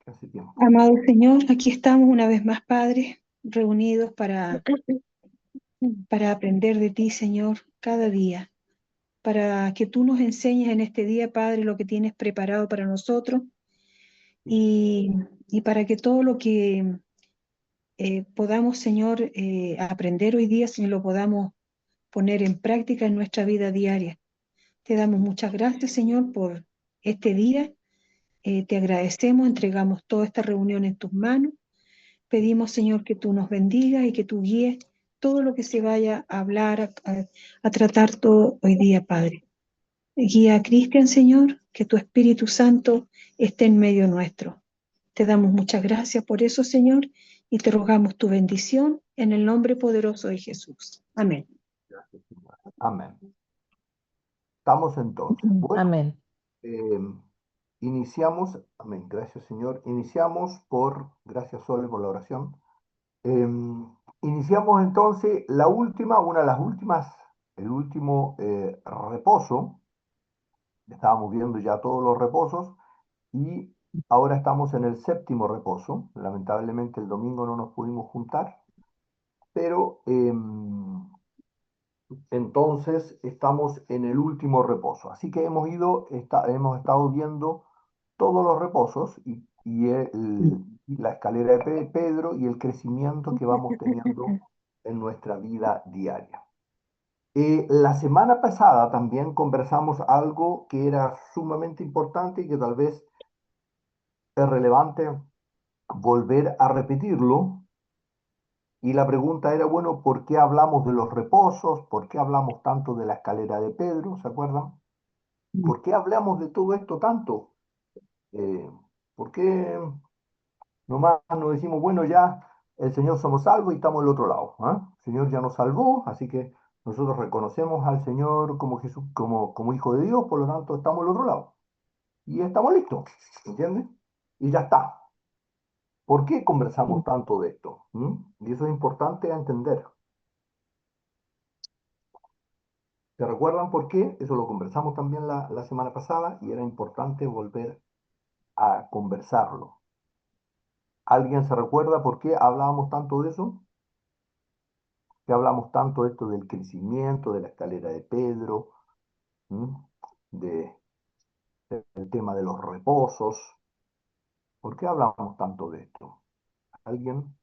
hace tiempo. Amado Señor, aquí estamos una vez más, Padre, reunidos para aprender de ti, Señor, cada día, para que tú nos enseñes en este día, Padre, lo que tienes preparado para nosotros Sí, y, y para que todo lo que podamos, Señor, aprender hoy día, Señor, lo podamos poner en práctica en nuestra vida diaria. Te damos muchas gracias, Señor, por este día. Te agradecemos, entregamos toda esta reunión en tus manos. Pedimos, Señor, que tú nos bendigas y que tú guíes todo lo que se vaya a hablar, a tratar todo hoy día, Padre. Guía a Cristian, Señor, que tu Espíritu Santo esté en medio nuestro. Te damos muchas gracias por eso, Señor, y te rogamos tu bendición en el nombre poderoso de Jesús. Amén. gracias, Señor. Amén. Estamos entonces. Bueno, Amén. eh, iniciamos, amén, gracias Señor. Iniciamos gracias Sole por la oración. Eh, Iniciamos entonces una de las últimas, el último reposo. Estábamos viendo ya todos los reposos y ahora estamos en el séptimo reposo. Lamentablemente el domingo no nos pudimos juntar, pero entonces estamos en el último reposo. Así que hemos estado viendo todos los reposos y la escalera de Pedro y el crecimiento que vamos teniendo en nuestra vida diaria. La semana pasada también conversamos algo que era sumamente importante y que tal vez es relevante volver a repetirlo. Y la pregunta era, bueno, ¿por qué hablamos de los reposos? ¿Por qué hablamos tanto de la escalera de Pedro? ¿Se acuerdan? ¿Por qué hablamos de todo esto tanto? Eh, ¿Por qué nomás nos decimos, bueno, ya el Señor somos salvos y estamos del otro lado? ¿Ah? El Señor ya nos salvó, así que nosotros reconocemos al Señor como Jesús, como Hijo de Dios, por lo tanto estamos del otro lado. Y estamos listos, ¿entiendes? Y ya está. ¿Por qué conversamos tanto de esto? ¿Mm? Y eso es importante a entender. ¿Se recuerdan por qué? Eso lo conversamos también la semana pasada y era importante volver a conversarlo. ¿Alguien se recuerda por qué hablábamos tanto de eso? Que hablamos tanto de esto del crecimiento, de la escalera de Pedro, ¿m? de, del tema de los reposos. ¿Por qué hablamos tanto de esto? ¿Alguien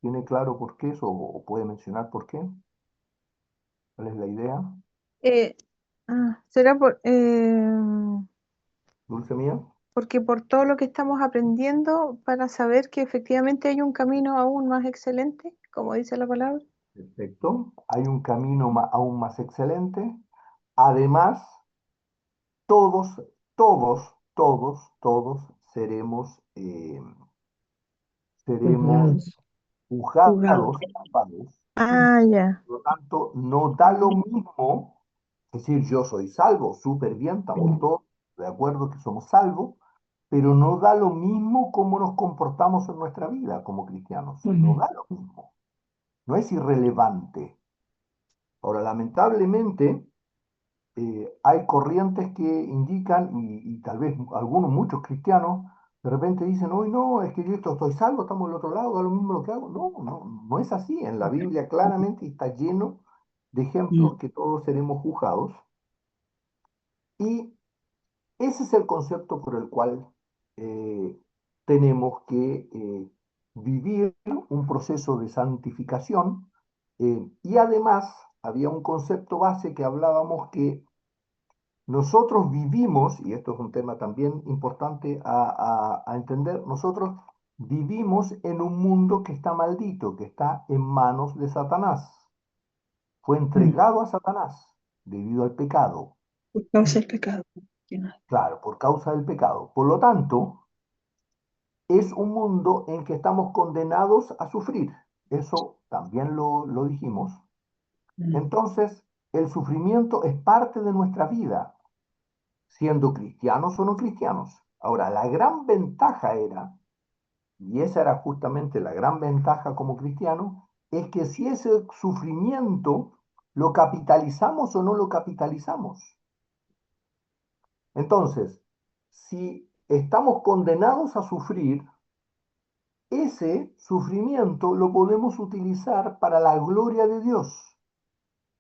tiene claro por qué eso o puede mencionar por qué? ¿Cuál es la idea? Eh, ¿Será Dulce mía. porque por todo lo que estamos aprendiendo para saber que efectivamente hay un camino aún más excelente, como dice la palabra? Perfecto. Hay un camino aún más excelente. Además, todos, todos seremos, seremos Juzgados. juzgados, Jugados. ¿vale? Ah, ya. Por lo tanto, no da lo mismo decir yo soy salvo, súper bien, estamos todos de acuerdo que somos salvos, pero no da lo mismo cómo nos comportamos en nuestra vida como cristianos. No da lo mismo. No es irrelevante. Ahora, lamentablemente, hay corrientes que indican, y tal vez algunos, muchos cristianos, de repente dicen, hoy no, es que yo estoy salvo, estamos del otro lado, da lo mismo lo que hago. No, no, no es así. En la Biblia claramente está lleno de ejemplos que todos seremos juzgados. Y ese es el concepto por el cual eh, tenemos que vivir un proceso de santificación. Y además había un concepto base que hablábamos que nosotros vivimos, y esto es un tema también importante a entender, nosotros vivimos en un mundo que está maldito, que está en manos de Satanás. Fue entregado a Satanás debido al pecado, Por causa del pecado. claro, por causa del pecado. Por lo tanto, es un mundo en que estamos condenados a sufrir. Eso también lo dijimos. Entonces, el sufrimiento es parte de nuestra vida, siendo cristianos o no cristianos. Ahora, la gran ventaja era, y esa era justamente la gran ventaja como cristianos, es que si ese sufrimiento lo capitalizamos o no lo capitalizamos. Entonces, si estamos condenados a sufrir, ese sufrimiento lo podemos utilizar para la gloria de Dios.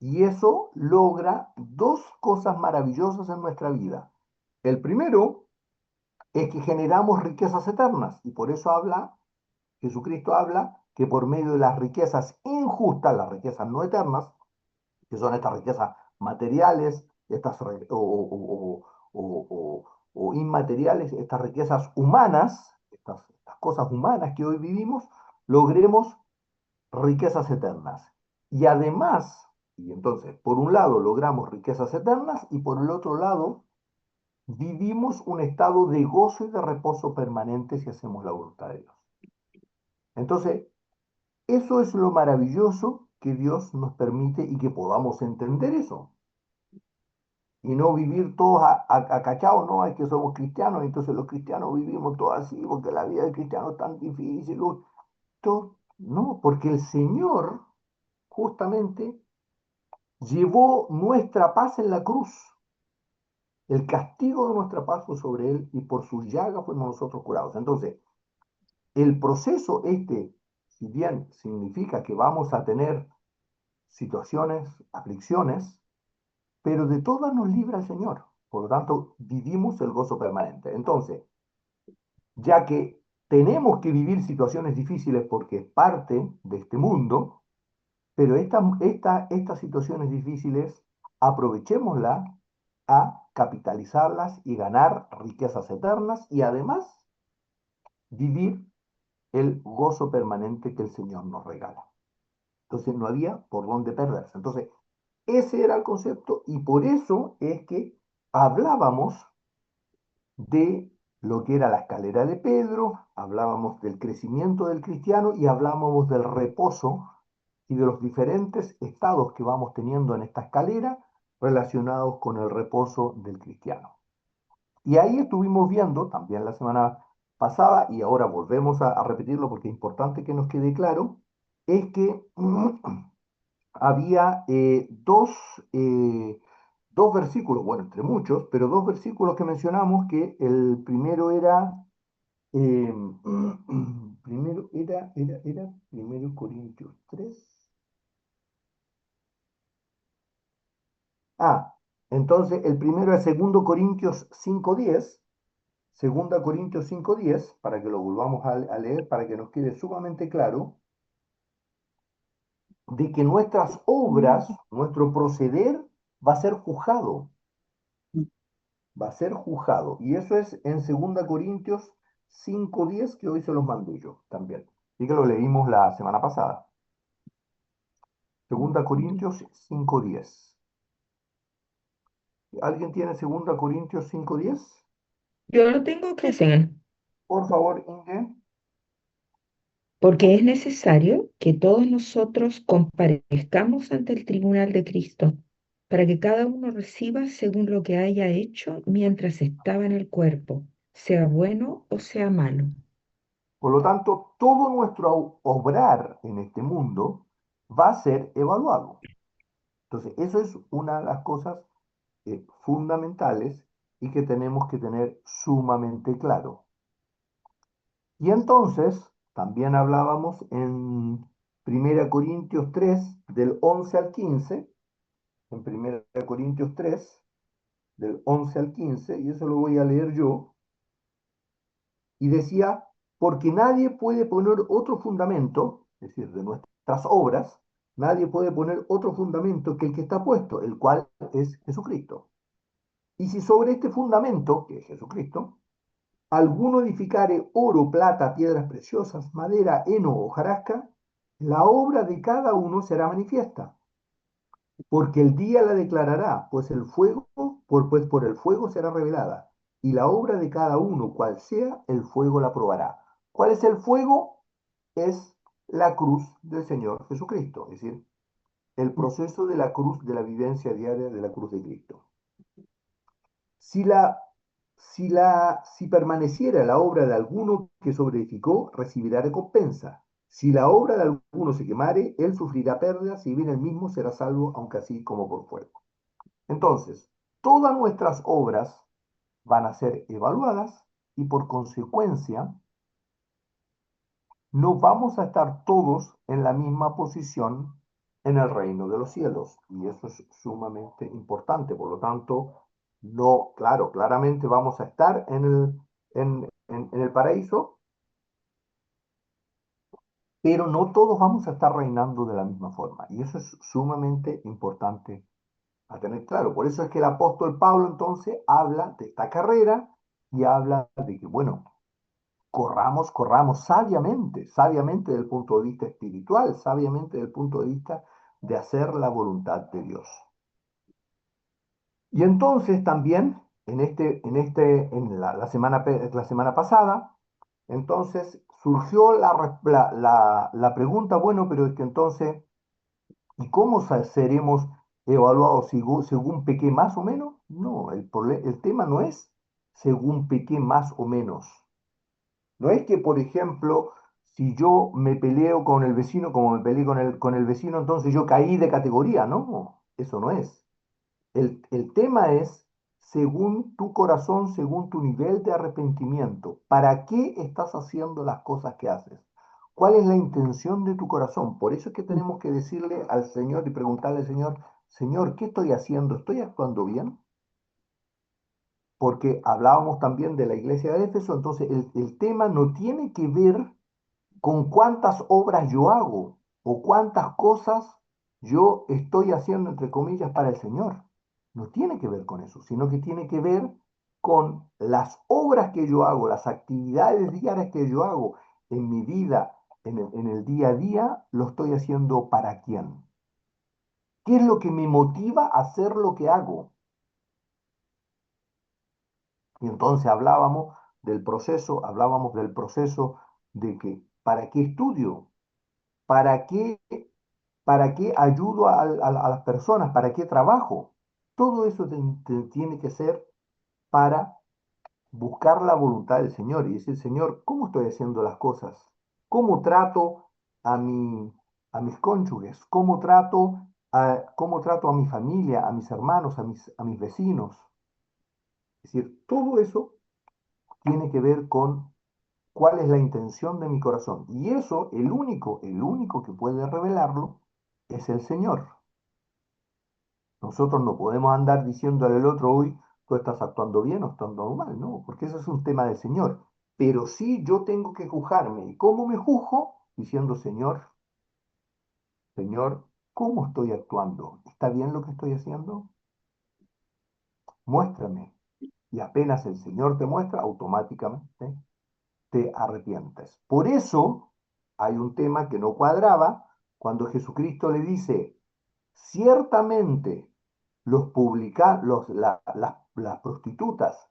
Y eso logra dos cosas maravillosas en nuestra vida. El primero es que generamos riquezas eternas. Y por eso Jesucristo habla que por medio de las riquezas injustas, las riquezas no eternas, que son estas riquezas materiales, o inmateriales, estas riquezas humanas, estas cosas humanas que hoy vivimos, logremos riquezas eternas. Y además, y entonces, por un lado logramos riquezas eternas y por el otro lado vivimos un estado de gozo y de reposo permanente si hacemos la voluntad de Dios. Entonces, eso es lo maravilloso que Dios nos permite y que podamos entender eso. Y no vivir todos acachados, no, es que somos cristianos, entonces los cristianos vivimos todos así, porque la vida del cristiano es tan difícil. No, porque el Señor justamente llevó nuestra paz en la cruz. El castigo de nuestra paz fue sobre Él y por sus llagas fuimos nosotros curados. Entonces, el proceso si bien significa que vamos a tener situaciones, aflicciones, pero de todas nos libra el Señor. Por lo tanto, vivimos el gozo permanente. Entonces, ya que tenemos que vivir situaciones difíciles porque es parte de este mundo, pero estas situaciones difíciles, aprovechémoslas a capitalizarlas y ganar riquezas eternas y además vivir el gozo permanente que el Señor nos regala. Entonces no había por dónde perderse. Entonces, ese era el concepto y por eso es que hablábamos de lo que era la escalera de Pedro, hablábamos del crecimiento del cristiano y hablábamos del reposo y de los diferentes estados que vamos teniendo en esta escalera relacionados con el reposo del cristiano. Y ahí estuvimos viendo también la semana pasada, y ahora volvemos a repetirlo porque es importante que nos quede claro, es que había dos versículos, bueno, entre muchos, pero dos versículos que mencionamos, que el primero era, eh, primero Corintios 3. Ah, entonces el primero es segundo Corintios 5:10, segunda Corintios 5:10, para que lo volvamos a leer, para que nos quede sumamente claro, de que nuestras obras, nuestro proceder, va a ser juzgado. Va a ser juzgado. Y eso es en 2 Corintios 5:10, que hoy se los mandé yo también. Y que lo leímos la semana pasada. 2 Corintios 5:10. ¿Alguien tiene 2 Corintios 5:10? Yo lo tengo presente, Por favor, Inge. porque es necesario que todos nosotros comparezcamos ante el tribunal de Cristo, para que cada uno reciba según lo que haya hecho mientras estaba en el cuerpo, sea bueno o sea malo. Por lo tanto, todo nuestro obrar en este mundo va a ser evaluado. Entonces, eso es una de las cosas fundamentales y que tenemos que tener sumamente claro. Y entonces, también hablábamos en 1 Corintios 3, del 11 al 15, en 1 Corintios 3, del 11 al 15, y eso lo voy a leer yo, y decía, porque nadie puede poner otro fundamento, es decir, de nuestras obras, nadie puede poner otro fundamento que el que está puesto, el cual es Jesucristo. Y si sobre este fundamento, que es Jesucristo, alguno edificare oro, plata, piedras preciosas, madera, heno o hojarasca, la obra de cada uno será manifiesta, porque el día la declarará, pues por el fuego será revelada, y la obra de cada uno, cual sea, el fuego la probará. ¿Cuál es el fuego? Es la cruz del Señor Jesucristo, es decir, el proceso de la cruz, de la vivencia diaria de la cruz de Cristo. Si la si permaneciera la obra de alguno que sobreedificó, recibirá recompensa. Si la obra de alguno se quemare, él sufrirá pérdida, si bien él mismo será salvo, aunque así como por fuego. Entonces, todas nuestras obras van a ser evaluadas y por consecuencia no vamos a estar todos en la misma posición en el reino de los cielos. Y eso es sumamente importante. Por lo tanto, no, claro, claramente vamos a estar en el paraíso, pero no todos vamos a estar reinando de la misma forma. Y eso es sumamente importante a tener claro. Por eso es que el apóstol Pablo entonces habla de esta carrera y habla de que, bueno, corramos sabiamente, sabiamente desde el punto de vista espiritual, sabiamente desde el punto de vista de hacer la voluntad de Dios. Y entonces también, la semana pasada, entonces surgió la pregunta, bueno, pero es que entonces, ¿y cómo seremos evaluados según pequé más o menos? No, el tema no es según pequé más o menos. No es que, por ejemplo, si yo me peleo con el vecino, como me peleé con el vecino, entonces yo caí de categoría. No, eso no es. El tema es según tu corazón, según tu nivel de arrepentimiento. ¿Para qué estás haciendo las cosas que haces? ¿Cuál es la intención de tu corazón? Por eso es que tenemos que decirle al Señor y preguntarle al Señor, Señor, ¿qué estoy haciendo? ¿Estoy actuando bien? Porque hablábamos también de la iglesia de Éfeso, entonces el tema no tiene que ver con cuántas obras yo hago o cuántas cosas yo estoy haciendo, entre comillas, para el Señor. No tiene que ver con eso, sino que tiene que ver con las obras que yo hago, las actividades diarias que yo hago en mi vida, en el día a día, lo estoy haciendo para quién. ¿Qué es lo que me motiva a hacer lo que hago? Y entonces hablábamos del proceso de que, ¿para qué estudio? ¿Para qué ¿Para qué ayudo a las personas? ¿Para qué trabajo? Todo eso tiene que ser para buscar la voluntad del Señor y decir, Señor, ¿cómo estoy haciendo las cosas? ¿Cómo trato a mis cónyuges? ¿Cómo trato a mi familia, a mis hermanos, a mis vecinos? Es decir, todo eso tiene que ver con cuál es la intención de mi corazón. Y eso, el único que puede revelarlo es el Señor. Nosotros no podemos andar diciéndole al otro, uy, tú estás actuando bien o actuando mal, no, porque eso es un tema del Señor. Pero sí yo tengo que juzgarme. ¿Y cómo me juzgo? Diciendo, Señor, ¿cómo estoy actuando? ¿Está bien lo que estoy haciendo? Muéstrame. Y apenas el Señor te muestra, automáticamente te arrepientes. Por eso hay un tema que no cuadraba cuando Jesucristo le dice, ciertamente las prostitutas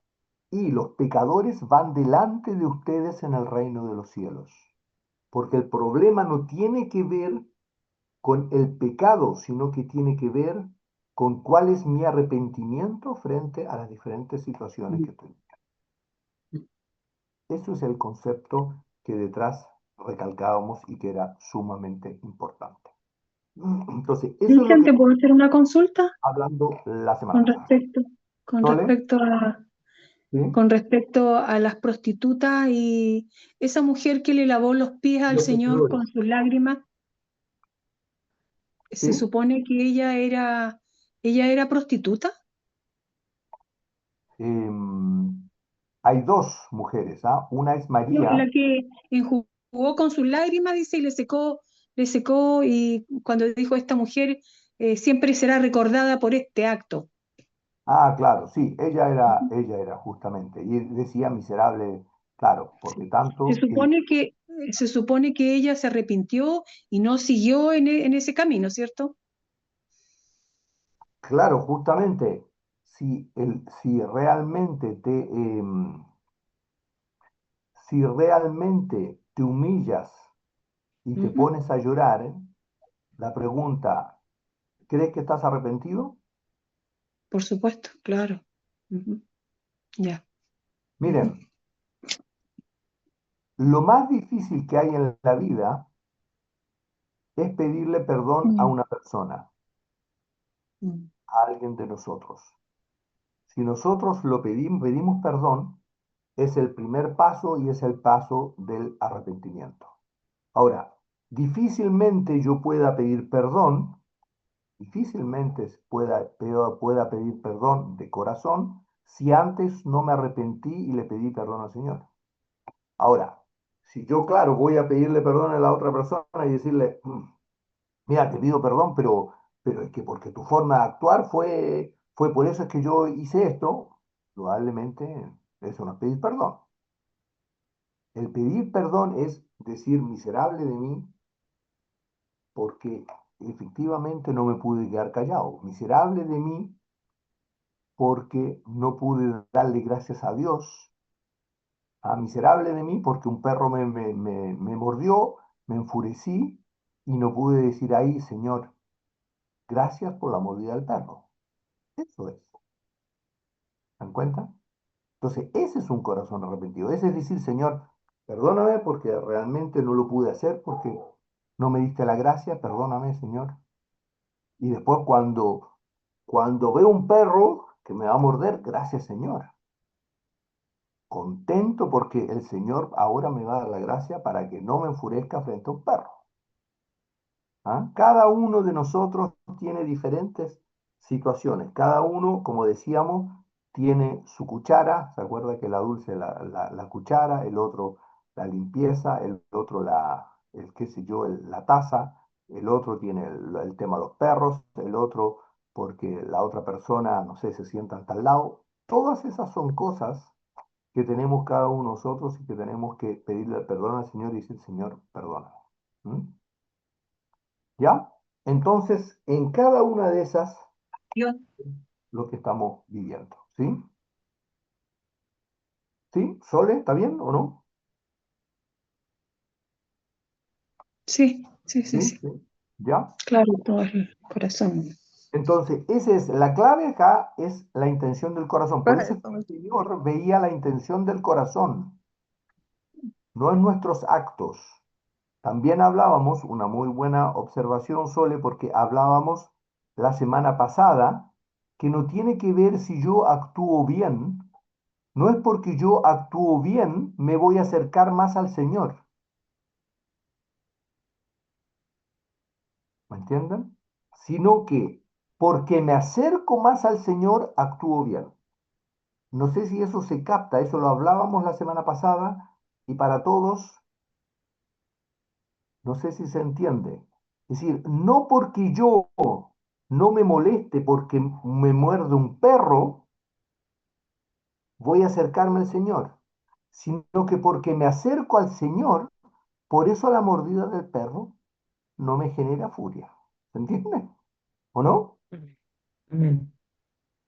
y los pecadores van delante de ustedes en el reino de los cielos. Porque el problema no tiene que ver con el pecado, sino que tiene que ver con cuál es mi arrepentimiento frente a las diferentes situaciones que estoy. Eso es el concepto que detrás recalcábamos y que era sumamente importante. Entonces, eso es lo Cristian, que ¿te puedo hacer una consulta hablando la semana con pasada. respecto, con ¿Sole? respecto a, ¿Sí? con respecto a las prostitutas y esa mujer que le lavó los pies al Los Señor pecadores. con sus lágrimas? Se ¿Sí? supone que ella era prostituta. Em, Hay dos mujeres, ¿ah? Una es No, María. la que enjugó con sus lágrimas, dice, y le secó, y cuando dijo esta mujer siempre será recordada por este acto. Ah, claro, sí, ella era justamente. Y decía miserable, claro, porque Se tanto, supone que, se supone que ella se arrepintió y no siguió en ese camino, ¿cierto? claro, justamente, si realmente te humillas y te Ujú. pones a llorar, la pregunta, ¿crees que estás arrepentido? Por supuesto, claro. Ujú. Ya. Ujú. Miren, lo más difícil que hay en la vida es pedirle perdón a Mm, una persona, mm, a alguien de nosotros. Si nosotros lo pedimos perdón, es el primer paso y es el paso del arrepentimiento. Ahora, difícilmente yo pueda pedir perdón, difícilmente pueda pedir perdón de corazón si antes no me arrepentí y le pedí perdón al Señor. Ahora, si yo, claro, voy a pedirle perdón a la otra persona y decirle, mira, te pido perdón, pero es que porque tu forma de actuar fue por eso es que yo hice esto, probablemente eso no es pedir perdón. El pedir perdón es decir miserable de mí porque efectivamente no me pude quedar callado. Miserable de mí porque no pude darle gracias a Dios. Miserable de mí porque un perro me mordió, me enfurecí y no pude decir ahí, Señor, gracias por la mordida del perro. Eso es. ¿Se dan cuenta? Entonces, ese es un corazón arrepentido. Ese es decir, Señor, perdóname porque realmente no lo pude hacer, porque no me diste la gracia, perdóname, Señor. Y después cuando veo un perro que me va a morder, gracias, Señor. Contento porque el Señor ahora me va a dar la gracia para que no me enfurezca frente a un perro. Cada uno de nosotros tiene diferentes situaciones. Cada uno, como decíamos, tiene su cuchara. ¿Se acuerda que la dulce la cuchara, el otro la limpieza, el otro qué sé yo, la taza, el otro tiene el tema de los perros, el otro porque la otra persona, no sé, se sienta al tal lado. Todas esas son cosas que tenemos cada uno de nosotros y que tenemos que pedirle perdón al Señor y decir, Señor, perdóname. ¿Mm? ¿Ya? Entonces, en cada una de esas, lo que estamos viviendo. ¿Sí? ¿Sí? ¿Sole? ¿Está bien o no? Sí, sí, sí, ¿Sí? sí. ¿Sí? ¿Ya? Claro, todo el corazón. Entonces, esa es la clave acá, es la intención del corazón. Por eso es que el Señor veía la intención del corazón, no en nuestros actos. También hablábamos, una muy buena observación, Sole, porque hablábamos la semana pasada que no tiene que ver si yo actúo bien. No es porque yo actúo bien, me voy a acercar más al Señor. ¿Me entienden? Sino que porque me acerco más al Señor, actúo bien. No sé si eso se capta, eso lo hablábamos la semana pasada y para todos, no sé si se entiende. Es decir, no porque yo no me moleste porque me muerde un perro, voy a acercarme al Señor, sino que porque me acerco al Señor, por eso la mordida del perro no me genera furia. ¿Se entiende? ¿O no? Amén.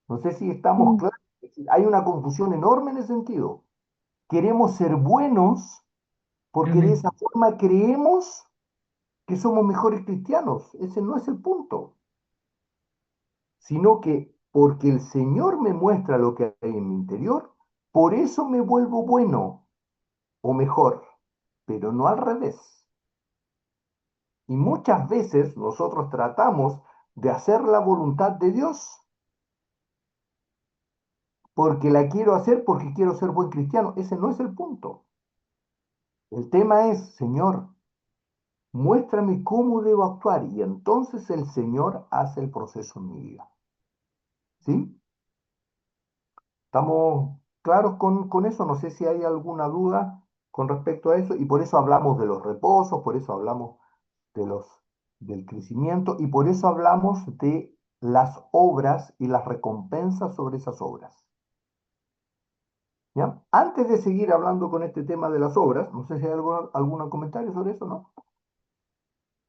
No sé si estamos Mm, claros. Es decir, hay una confusión enorme en ese sentido. Queremos ser buenos porque de Amén. esa forma creemos que somos mejores cristianos. Ese no es el punto. Sino que porque el Señor me muestra lo que hay en mi interior, por eso me vuelvo bueno o mejor, pero no al revés. Y muchas veces nosotros tratamos de hacer la voluntad de Dios porque la quiero hacer porque quiero ser buen cristiano. Ese no es el punto. El tema es, Señor, muéstrame cómo debo actuar y entonces el Señor hace el proceso en mi vida. ¿Sí? ¿Estamos claros con eso? No sé si hay alguna duda con respecto a eso y por eso hablamos de los reposos, por eso hablamos de del crecimiento y por eso hablamos de las obras y las recompensas sobre esas obras. ¿Ya? Antes de seguir hablando con este tema de las obras, no sé si hay algún comentario sobre eso, ¿no?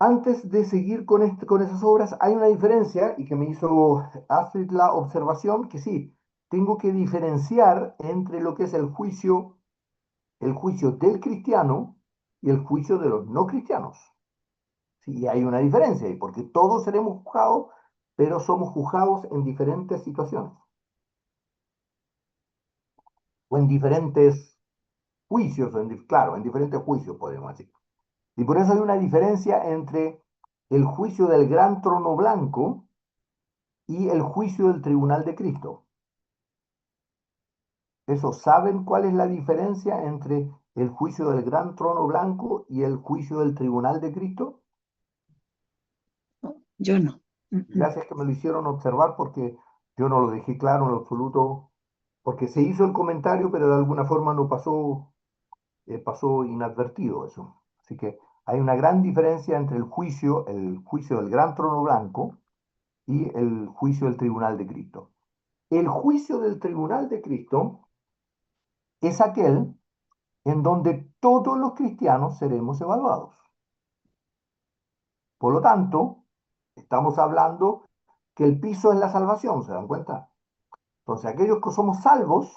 Antes de seguir con esas obras, hay una diferencia y que me hizo Astrid la observación que sí, tengo que diferenciar entre lo que es el juicio del cristiano y el juicio de los no cristianos. Sí, hay una diferencia ahí, porque todos seremos juzgados, pero somos juzgados en diferentes situaciones o en diferentes juicios, claro, en diferentes juicios podemos decir. Y por eso hay una diferencia entre el juicio del gran trono blanco y el juicio del tribunal de Cristo. Eso, ¿saben cuál es la diferencia entre el juicio del gran trono blanco y el juicio del tribunal de Cristo? No, yo no. Gracias que me lo hicieron observar porque yo no lo dejé claro en lo absoluto, porque se hizo el comentario, pero de alguna forma no pasó, pasó inadvertido eso. Así que hay una gran diferencia entre el juicio del gran trono blanco y el juicio del tribunal de Cristo. El juicio del tribunal de Cristo es aquel en donde todos los cristianos seremos evaluados. Por lo tanto, estamos hablando que el piso es la salvación, ¿se dan cuenta? Entonces, aquellos que somos salvos,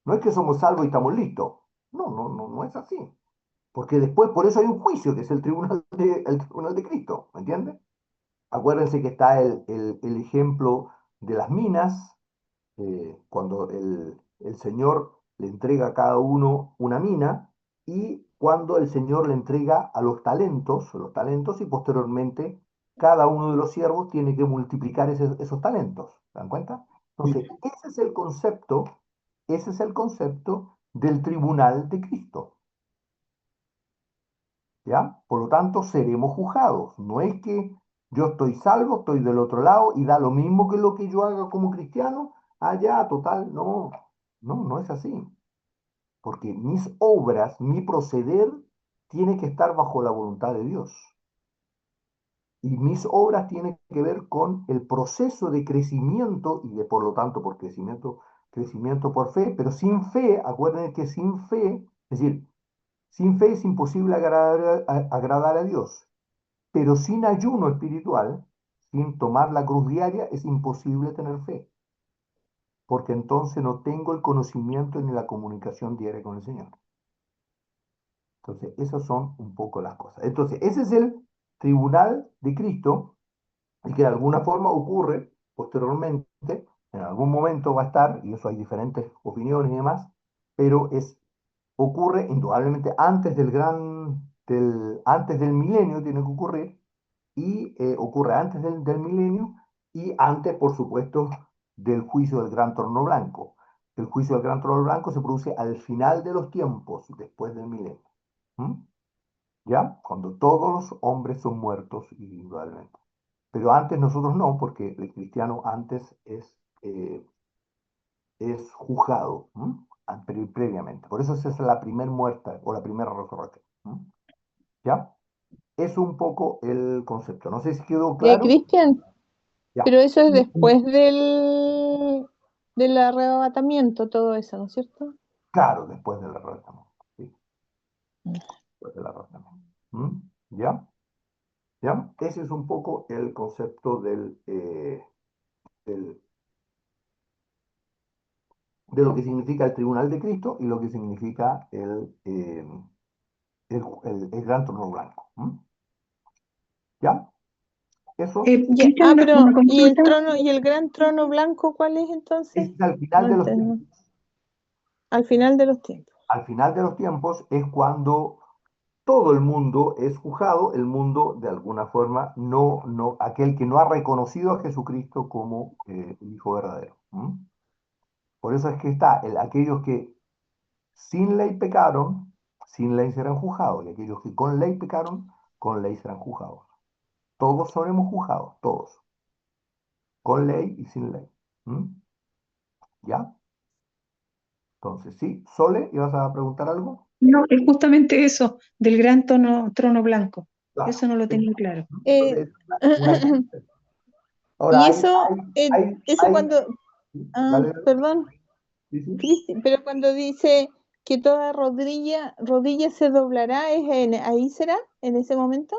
no es que somos salvos y estamos listos. No, no, no, no es así. Porque después, por eso hay un juicio, que es el tribunal de Cristo, ¿me entienden? Acuérdense que está el ejemplo de las minas, cuando el Señor le entrega a cada uno una mina y cuando el Señor le entrega a los talentos y posteriormente cada uno de los siervos tiene que multiplicar esos talentos. ¿Se dan cuenta? Entonces, ese es el concepto del tribunal de Cristo. ¿Ya? Por lo tanto, seremos juzgados. No es que yo estoy salvo, estoy del otro lado y da lo mismo que lo que yo haga como cristiano, allá, total, no, no, no es así. Porque mis obras, mi proceder, tiene que estar bajo la voluntad de Dios. Y mis obras tienen que ver con el proceso de crecimiento y de, por lo tanto, por crecimiento, crecimiento por fe, pero sin fe, acuérdense que sin fe, es decir, sin fe es imposible agradar a Dios. Pero sin ayuno espiritual, sin tomar la cruz diaria, es imposible tener fe, porque entonces no tengo el conocimiento ni la comunicación diaria con el Señor. Entonces, esas son un poco las cosas. Entonces, ese es el tribunal de Cristo, y que de alguna forma ocurre posteriormente, en algún momento va a estar, y eso hay diferentes opiniones y demás, pero ocurre indudablemente antes del milenio tiene que ocurrir, y ocurre antes del milenio y antes, por supuesto, del juicio del gran trono blanco. El juicio del gran trono blanco se produce al final de los tiempos, después del milenio. ¿Mm? ¿Ya? Cuando todos los hombres son muertos individualmente. Pero antes nosotros no, porque el cristiano antes es juzgado, previamente. Por eso esa es la primera muerte o la primera resurrección. ¿Ya? Es un poco el concepto. No sé si quedó claro. Cristian, Ya. pero eso es después del arrebatamiento, todo eso, ¿no es cierto? Claro, después del arrebatamiento. Sí, después del arrebatamiento. ¿Ya? ¿Ya? Ese es un poco el concepto del- de lo que significa el tribunal de Cristo y lo que significa el gran trono blanco. ¿Ya? Eso Ya, Cristian, pero una ¿y el consulta. trono y el gran trono blanco cuál es entonces? es al No final de los entiendo. tiempos. Al final de los tiempos. Al final de los tiempos es cuando todo el mundo es juzgado, el mundo de alguna forma, aquel que no ha reconocido a Jesucristo como el Hijo verdadero. Por eso es que aquellos que sin ley pecaron, sin ley serán juzgados, y aquellos que con ley pecaron, con ley serán juzgados. Todos seremos juzgados, todos, con ley y sin ley. ¿Ya? Entonces, sí, Sole, ¿ibas a preguntar algo? No, es justamente eso, del gran trono blanco. Claro. Eso no lo Sí. tenía claro. Eh, Entonces, una cosa. Ahora, y eso hay, cuando, dale, perdón, sí, sí. Cristi, pero cuando dice que toda rodilla se doblará, ahí será, en ese momento.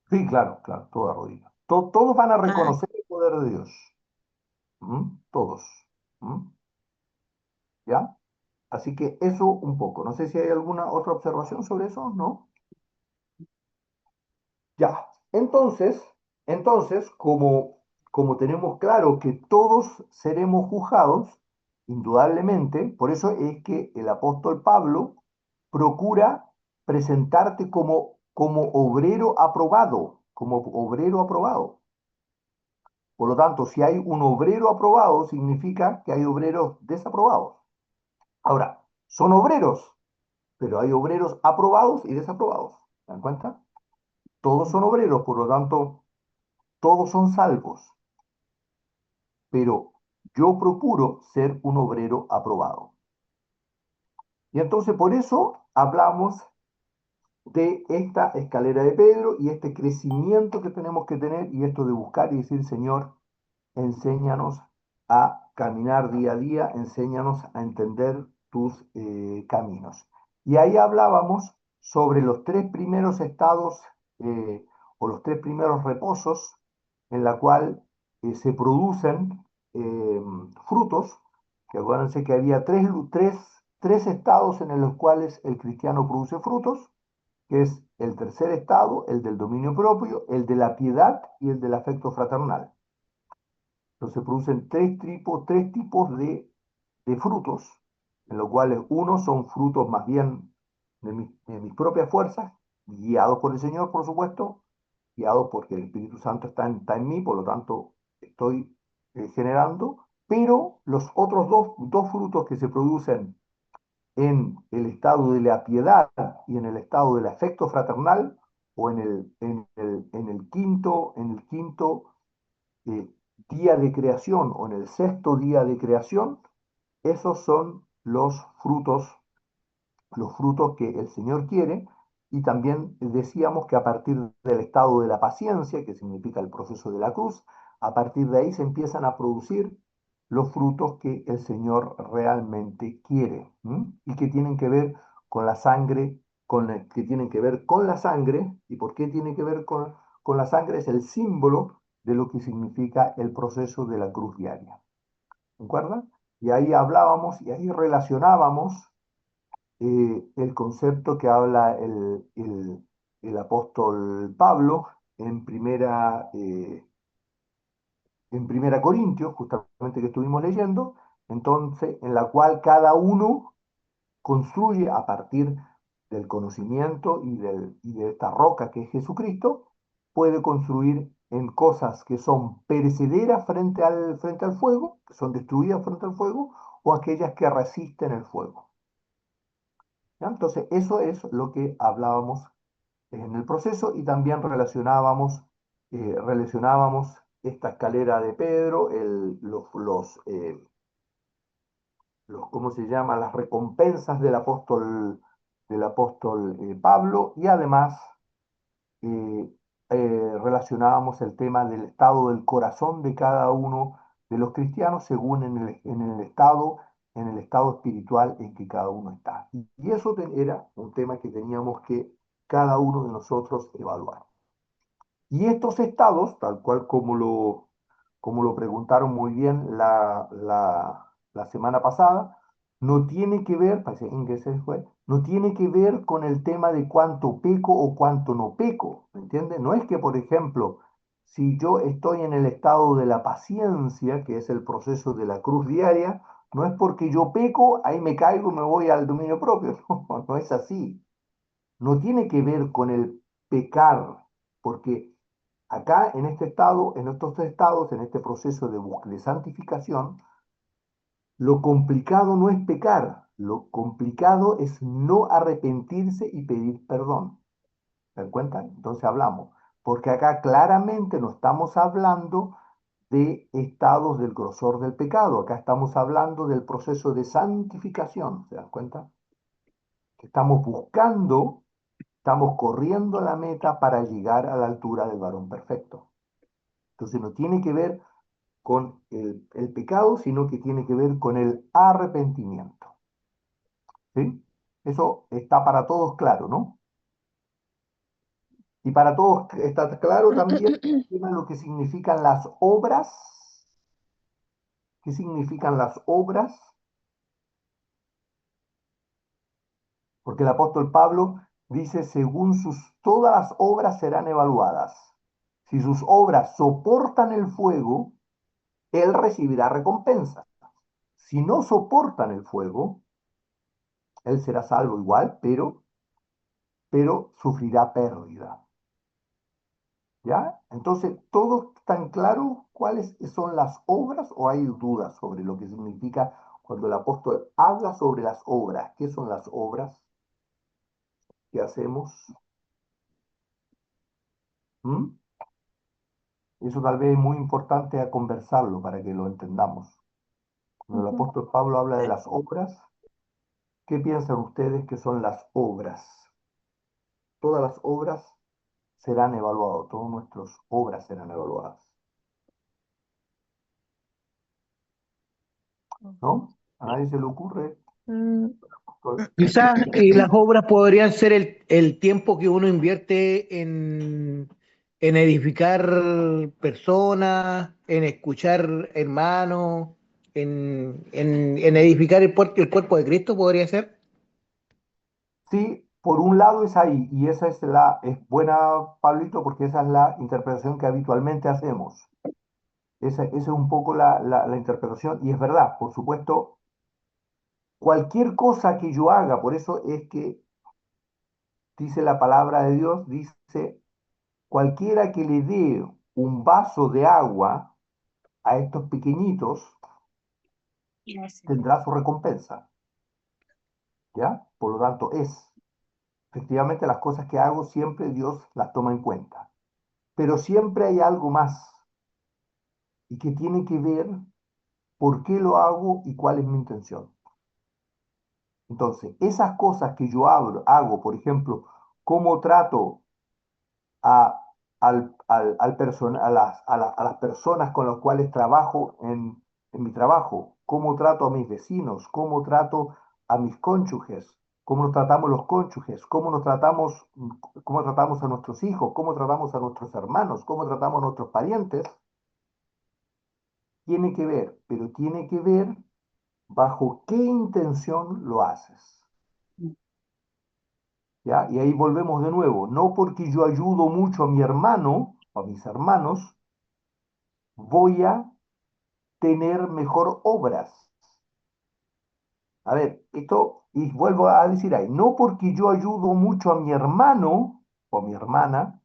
Sí, claro, claro, toda rodilla. Todos van a Ah, reconocer el poder de Dios. Todos. ¿Mm? ¿Ya? Así que eso un poco. No sé si hay alguna otra observación sobre eso, ¿no? Ya. Entonces, como tenemos claro que todos seremos juzgados, indudablemente, por eso es que el apóstol Pablo procura presentarte como obrero aprobado, como obrero aprobado. Por lo tanto, si hay un obrero aprobado, significa que hay obreros desaprobados. Ahora, son obreros, pero hay obreros aprobados y desaprobados. ¿Se dan cuenta? Todos son obreros, por lo tanto, todos son salvos. Pero yo procuro ser un obrero aprobado. Y entonces por eso hablamos de esta escalera de Pedro y este crecimiento que tenemos que tener y esto de buscar y decir, Señor, enséñanos a caminar día a día, enséñanos a entender tus caminos. Y ahí hablábamos sobre los tres primeros estados o los tres primeros reposos en la cual se producen frutos, que acuérdense que había tres estados en los cuales el cristiano produce frutos, que es el tercer estado, el del dominio propio, el de la piedad y el del afecto fraternal. Entonces se producen tres tipos de frutos, en los cuales unos son frutos más bien de mis propias fuerzas, guiados por el Señor, por supuesto, guiados porque el Espíritu Santo está en mí, por lo tanto estoy generando, pero los otros dos frutos que se producen en el estado de la piedad y en el estado del afecto fraternal, o en el quinto eh, día de creación o en el sexto día de creación, esos son los frutos que el Señor quiere. Y también decíamos que a partir del estado de la paciencia, que significa el proceso de la cruz, a partir de ahí se empiezan a producir los frutos que el Señor realmente quiere, ¿m? Y que tienen que ver con la sangre, que tienen que ver con la sangre. ¿Y por qué tiene que ver con la sangre? Es el símbolo de lo que significa el proceso de la cruz diaria. ¿De acuerdo? Y ahí hablábamos y ahí relacionábamos el concepto que habla el apóstol Pablo en primera Corintios, justamente que estuvimos leyendo, entonces, en la cual cada uno construye a partir del conocimiento y de esta roca que es Jesucristo, puede construir en cosas que son perecederas frente al fuego, que son destruidas frente al fuego, o aquellas que resisten el fuego. ¿Ya? Entonces, eso es lo que hablábamos en el proceso y también relacionábamos esta escalera de Pedro, ¿cómo se llama? Las recompensas del apóstol Pablo, y además eh, relacionábamos el tema del estado del corazón de cada uno de los cristianos según en el estado espiritual en que cada uno está. Y eso era un tema que teníamos que cada uno de nosotros evaluar. Y estos estados, tal cual como lo preguntaron muy bien la semana pasada, no tiene que ver, parece que ese fue, no tiene que ver con el tema de cuánto peco o cuánto no peco, ¿me entiendes? No es que, por ejemplo, si yo estoy en el estado de la paciencia, que es el proceso de la cruz diaria, no es porque yo peco, ahí me caigo y me voy al dominio propio. No, no es así. No tiene que ver con el pecar, porque acá en este estado, en estos tres estados, en este proceso de santificación, lo complicado no es pecar, lo complicado es no arrepentirse y pedir perdón. ¿Se dan cuenta? Entonces hablamos, porque acá claramente no estamos hablando de estados del grosor del pecado, acá estamos hablando del proceso de santificación. ¿Se dan cuenta? Que estamos buscando, estamos corriendo la meta para llegar a la altura del varón perfecto. Entonces no tiene que ver con el pecado, sino que tiene que ver con el arrepentimiento. ¿Sí? Eso está para todos claro, ¿no? Y para todos está claro también lo que significan las obras. ¿Qué significan las obras? Porque el apóstol Pablo dice, según todas las obras serán evaluadas. Si sus obras soportan el fuego, él recibirá recompensa. Si no soportan el fuego, él será salvo igual, pero sufrirá pérdida. ¿Ya? Entonces, ¿todos están claros cuáles son las obras o hay dudas sobre lo que significa cuando el apóstol habla sobre las obras? ¿Qué son las obras que hacemos? ¿Mm? Eso tal vez es muy importante a conversarlo para que lo entendamos. Cuando el Ujú. apóstol Pablo habla de las obras, ¿qué piensan ustedes que son las obras? Todas las obras serán evaluadas, todas nuestras obras serán evaluadas, ¿no? A nadie se le ocurre. Mm, Quizás las obras podrían ser el tiempo que uno invierte en edificar personas, en escuchar hermanos, en edificar el cuerpo de Cristo, podría ser. Sí, por un lado es ahí, y esa es buena, Pablito, porque esa es la interpretación que habitualmente hacemos. Esa es un poco la interpretación, y es verdad, por supuesto, cualquier cosa que yo haga, por eso es que dice la palabra de Dios, dice, cualquiera que le dé un vaso de agua a estos pequeñitos, Gracias. tendrá su recompensa, ¿ya? Por lo tanto, efectivamente las cosas que hago siempre Dios las toma en cuenta, pero siempre hay algo más y que tiene que ver por qué lo hago y cuál es mi intención. Entonces, esas cosas que yo hago, por ejemplo, cómo trato a, a las personas con las cuales trabajo en mi trabajo, cómo trato a mis vecinos, cómo trato a mis cónyuges, cómo nos tratamos los cónyuges, cómo tratamos a nuestros hijos, cómo tratamos a nuestros hermanos, cómo tratamos a nuestros parientes, tiene que ver, pero tiene que ver bajo qué intención lo haces. ¿Ya? Y ahí volvemos de nuevo, no porque yo ayudo mucho a mi hermano, a mis hermanos, voy a tener mejor obras. A ver, esto, y vuelvo a decir ahí, no porque yo ayudo mucho a mi hermano o a mi hermana,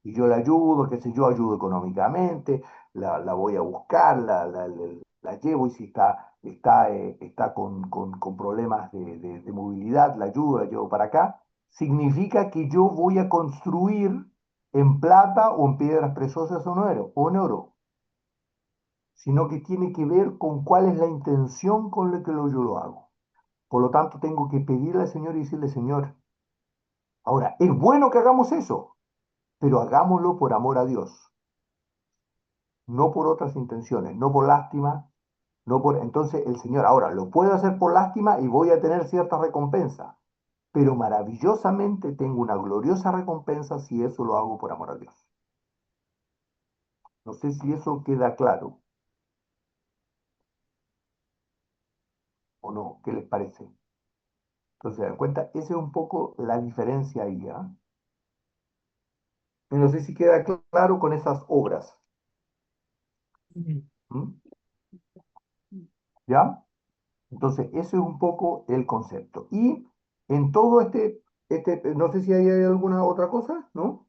y yo la ayudo, qué sé yo, ayudo económicamente, la voy a buscar, la llevo y si está con problemas de movilidad, la ayudo, la llevo para acá, significa que yo voy a construir en plata o en piedras preciosas o en oro, sino que tiene que ver con cuál es la intención con la que yo lo hago. Por lo tanto, tengo que pedirle al Señor y decirle, Señor, ahora, es bueno que hagamos eso, pero hagámoslo por amor a Dios, no por otras intenciones, no por lástima, no por... Entonces el Señor, ahora, lo puedo hacer por lástima y voy a tener cierta recompensa, pero maravillosamente tengo una gloriosa recompensa si eso lo hago por amor a Dios. No sé si eso queda claro o no, ¿qué les parece? Entonces, se dan cuenta, esa es un poco la diferencia ahí, ¿ah? Y no sé si queda claro con esas obras, ¿m? ¿Ya? Entonces, ese es un poco el concepto. Y en todo no sé si hay alguna otra cosa, ¿no?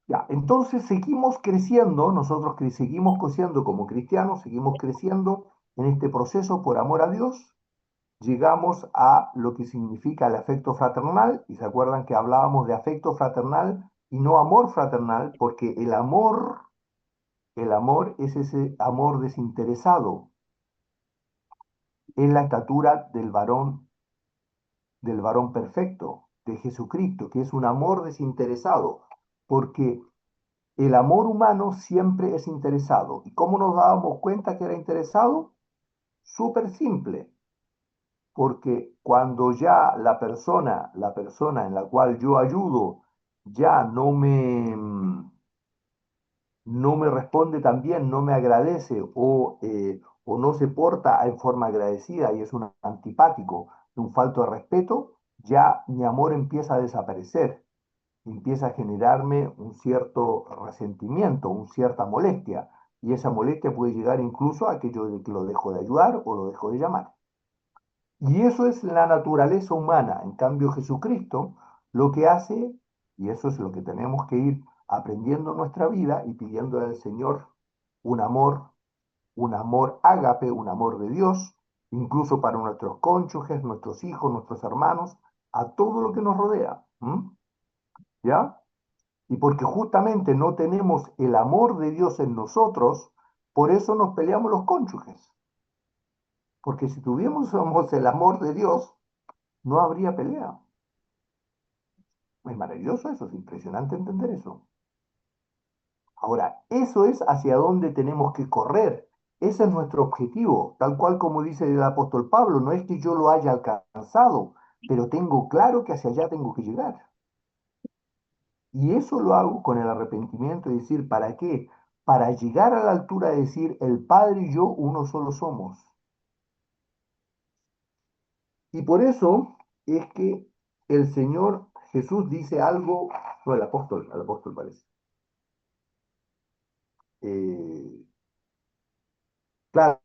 Ya, entonces seguimos creciendo, nosotros seguimos creciendo como cristianos, seguimos creciendo en este proceso por amor a Dios, llegamos a lo que significa el afecto fraternal, y se acuerdan que hablábamos de afecto fraternal y no amor fraternal, porque el amor es ese amor desinteresado, es la estatura del varón perfecto, de Jesucristo, que es un amor desinteresado, porque el amor humano siempre es interesado. ¿Y cómo nos dábamos cuenta que era interesado? Súper simple, porque cuando ya la persona en la cual yo ayudo, ya no me responde tan bien, no me agradece o no se porta en forma agradecida y es un antipático, un falto de respeto, ya mi amor empieza a desaparecer, empieza a generarme un cierto resentimiento, una cierta molestia, y esa molestia puede llegar incluso a que yo lo dejo de ayudar o lo dejo de llamar. Y eso es la naturaleza humana. En cambio, Jesucristo lo que hace Y eso es lo que tenemos que ir aprendiendo en nuestra vida y pidiéndole al Señor un amor ágape, un amor de Dios, incluso para nuestros cónyuges, nuestros hijos, nuestros hermanos, a todo lo que nos rodea. ¿Ya? Y porque justamente no tenemos el amor de Dios en nosotros, por eso nos peleamos los cónyuges. Porque si tuviésemos el amor de Dios, no habría pelea. Es maravilloso eso, es impresionante entender eso. Ahora, eso es hacia dónde tenemos que correr. Ese es nuestro objetivo, tal cual como dice el apóstol Pablo, no es que yo lo haya alcanzado, pero tengo claro que hacia allá tengo que llegar. Y eso lo hago con el arrepentimiento y decir, ¿para qué? Para llegar a la altura de decir, el Padre y yo uno solo somos. Y por eso es que el Señor Jesús dice algo, no, el apóstol parece. Eh, claro,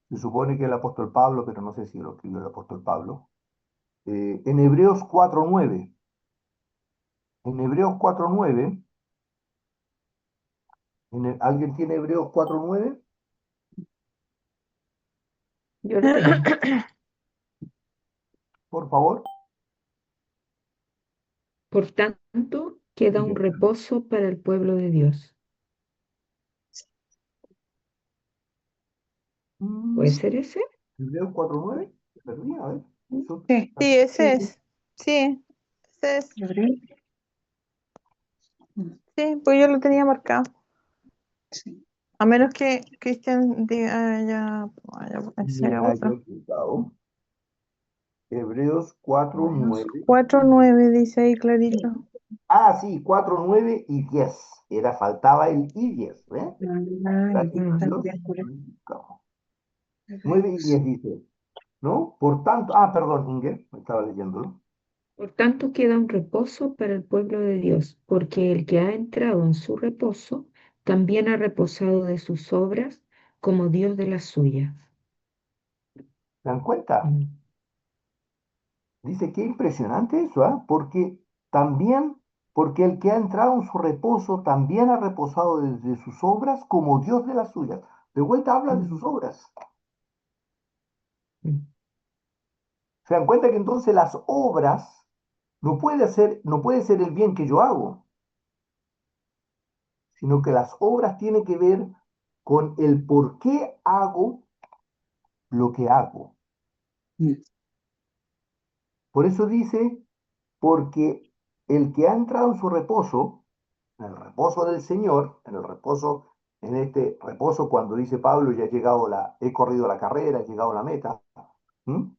se supone que el apóstol Pablo, pero no sé si lo escribió el apóstol Pablo, en Hebreos 4:9, en Hebreos 4:9, ¿alguien tiene Hebreos 4:9? Yo lo tengo. Por favor. Por tanto, queda un reposo para el pueblo de Dios. ¿Puede ser ese? Hebreos 4:9, perdí, a ver. Sí, Sí, ese sí, es. Sí, ese es. Gabriel. Sí, pues yo lo tenía marcado. Sí. A menos que Cristian diga sea otro. Hebreos 4:9. 4:9 dice ahí clarito. Ah, sí, 4:9 y 10. Faltaba el y 10, ¿eh? Ah, Gracias a está Dios. bien, por 9 y 10 dice, ¿no? Por tanto, perdón, Inge, estaba leyéndolo. Por tanto, queda un reposo para el pueblo de Dios, porque el que ha entrado en su reposo también ha reposado de sus obras como Dios de las suyas. ¿Se dan cuenta? Mm. Dice, qué impresionante eso, ¿ah? Porque el que ha entrado en su reposo también ha reposado desde sus obras como Dios de las suyas. De vuelta habla de sus obras. Mm. Se dan cuenta que entonces las obras no puede ser el bien que yo hago, sino que las obras tienen que ver con el por qué hago lo que hago. Por eso dice, porque el que ha entrado en su reposo, en el reposo del Señor, en este reposo cuando dice Pablo, ya he corrido la carrera, he llegado a la meta, ¿m?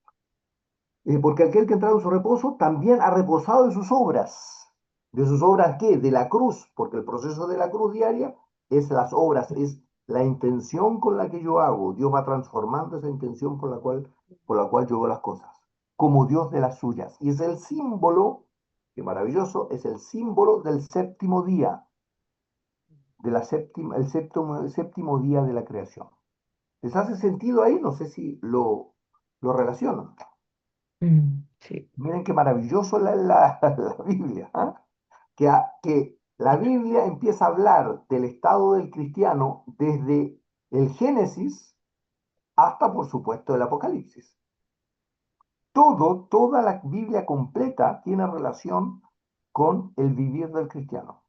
Porque aquel que ha entrado en su reposo también ha reposado en sus obras. ¿De sus obras qué? De la cruz, porque el proceso de la cruz diaria es las obras, es la intención con la que yo hago. Dios va transformando esa intención por la cual yo hago las cosas, como Dios de las suyas. Y es el símbolo, qué maravilloso, es el símbolo del séptimo día, el séptimo día de la creación. ¿Les hace sentido ahí? No sé si lo relacionan. Sí. Miren qué maravilloso la Biblia, ¿ah? Que la Biblia empieza a hablar del estado del cristiano desde el Génesis hasta, por supuesto, el Apocalipsis. Toda la Biblia completa tiene relación con el vivir del cristiano.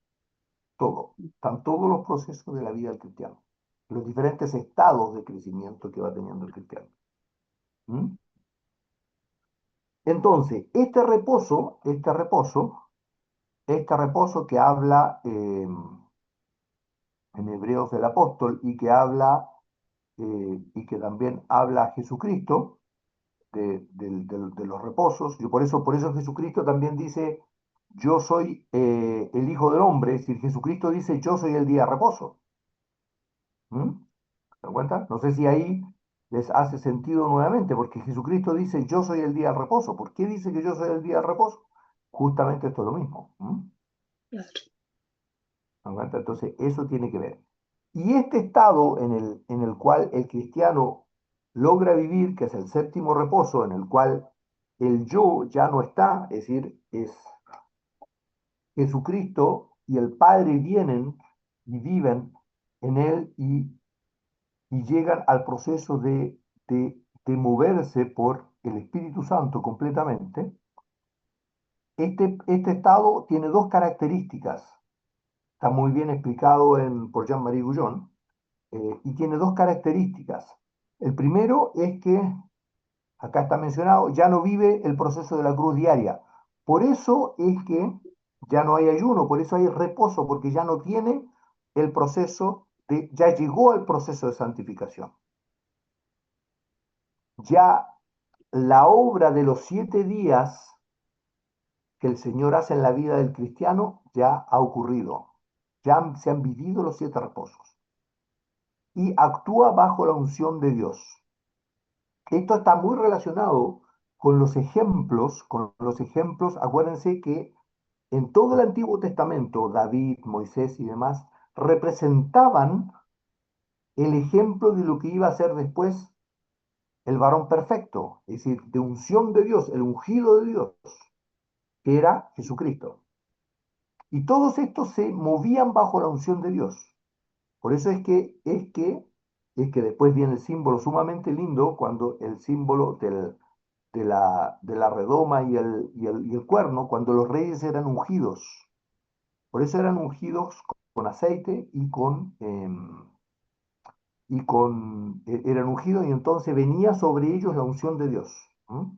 Todo. Están todos los procesos de la vida del cristiano. Los diferentes estados de crecimiento que va teniendo el cristiano. ¿Mm? Entonces, este reposo que habla en Hebreos del apóstol y que también habla Jesucristo de los reposos. Por eso Jesucristo también dice, yo soy el Hijo del Hombre, es decir, Jesucristo dice, yo soy el día de reposo. ¿Mm? ¿Se dan cuenta? No sé si ahí les hace sentido nuevamente, porque Jesucristo dice, yo soy el día del reposo. ¿Por qué dice que yo soy el día del reposo? Justamente esto es lo mismo. Claro. Entonces, eso tiene que ver. Y este estado en el cual el cristiano logra vivir, que es el séptimo reposo, en el cual el yo ya no está, es decir, es Jesucristo y el Padre vienen y viven en él y llegan al proceso de moverse por el Espíritu Santo completamente. Este estado tiene dos características, está muy bien explicado por Jean-Marie Guyon, y tiene dos características. El primero es que, acá está mencionado, ya no vive el proceso de la cruz diaria. Por eso es que ya no hay ayuno, por eso hay reposo, porque ya no tiene el proceso ya llegó al proceso de santificación. Ya la obra de los 7 días que el Señor hace en la vida del cristiano ya ha ocurrido. Ya se han vivido los 7 reposos. Y actúa bajo la unción de Dios. Esto está muy relacionado con los ejemplos, acuérdense que en todo el Antiguo Testamento, David, Moisés y demás, representaban el ejemplo de lo que iba a ser después el varón perfecto, es decir, de unción de Dios, el ungido de Dios, que era Jesucristo. Y todos estos se movían bajo la unción de Dios. Por eso es que después viene el símbolo sumamente lindo, cuando el símbolo de la redoma y el cuerno, cuando los reyes eran ungidos. Por eso eran ungidos con aceite eran ungidos y entonces venía sobre ellos la unción de Dios. ¿Mm?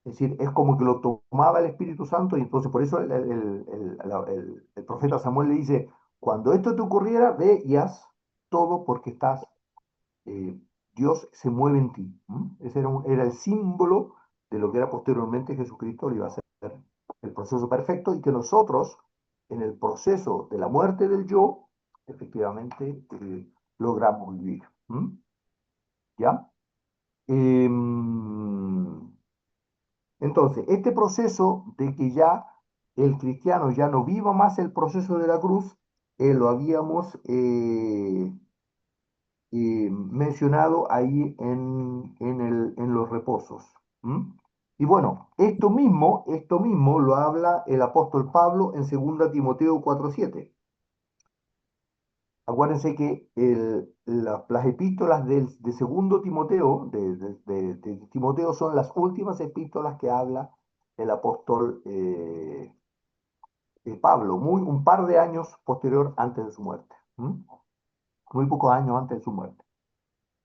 Es decir, es como que lo tomaba el Espíritu Santo y entonces por eso el profeta Samuel le dice, cuando esto te ocurriera, ve y haz todo porque eh, Dios se mueve en ti. ¿Mm? Ese era el símbolo de lo que era posteriormente Jesucristo, le iba a ser el proceso perfecto y que nosotros, en el proceso de la muerte del yo, efectivamente logramos vivir. ¿Mm? ¿Ya? Em, entonces, este proceso de que ya el cristiano ya no viva más el proceso de la cruz, lo habíamos mencionado ahí en los reposos. ¿Mm? Y bueno, esto mismo lo habla el apóstol Pablo en 2 Timoteo 4:7. Acuérdense que las epístolas de segundo Timoteo, de Timoteo, son las últimas epístolas que habla el apóstol Pablo, un par de años posterior antes de su muerte. ¿Mm? Muy pocos años antes de su muerte.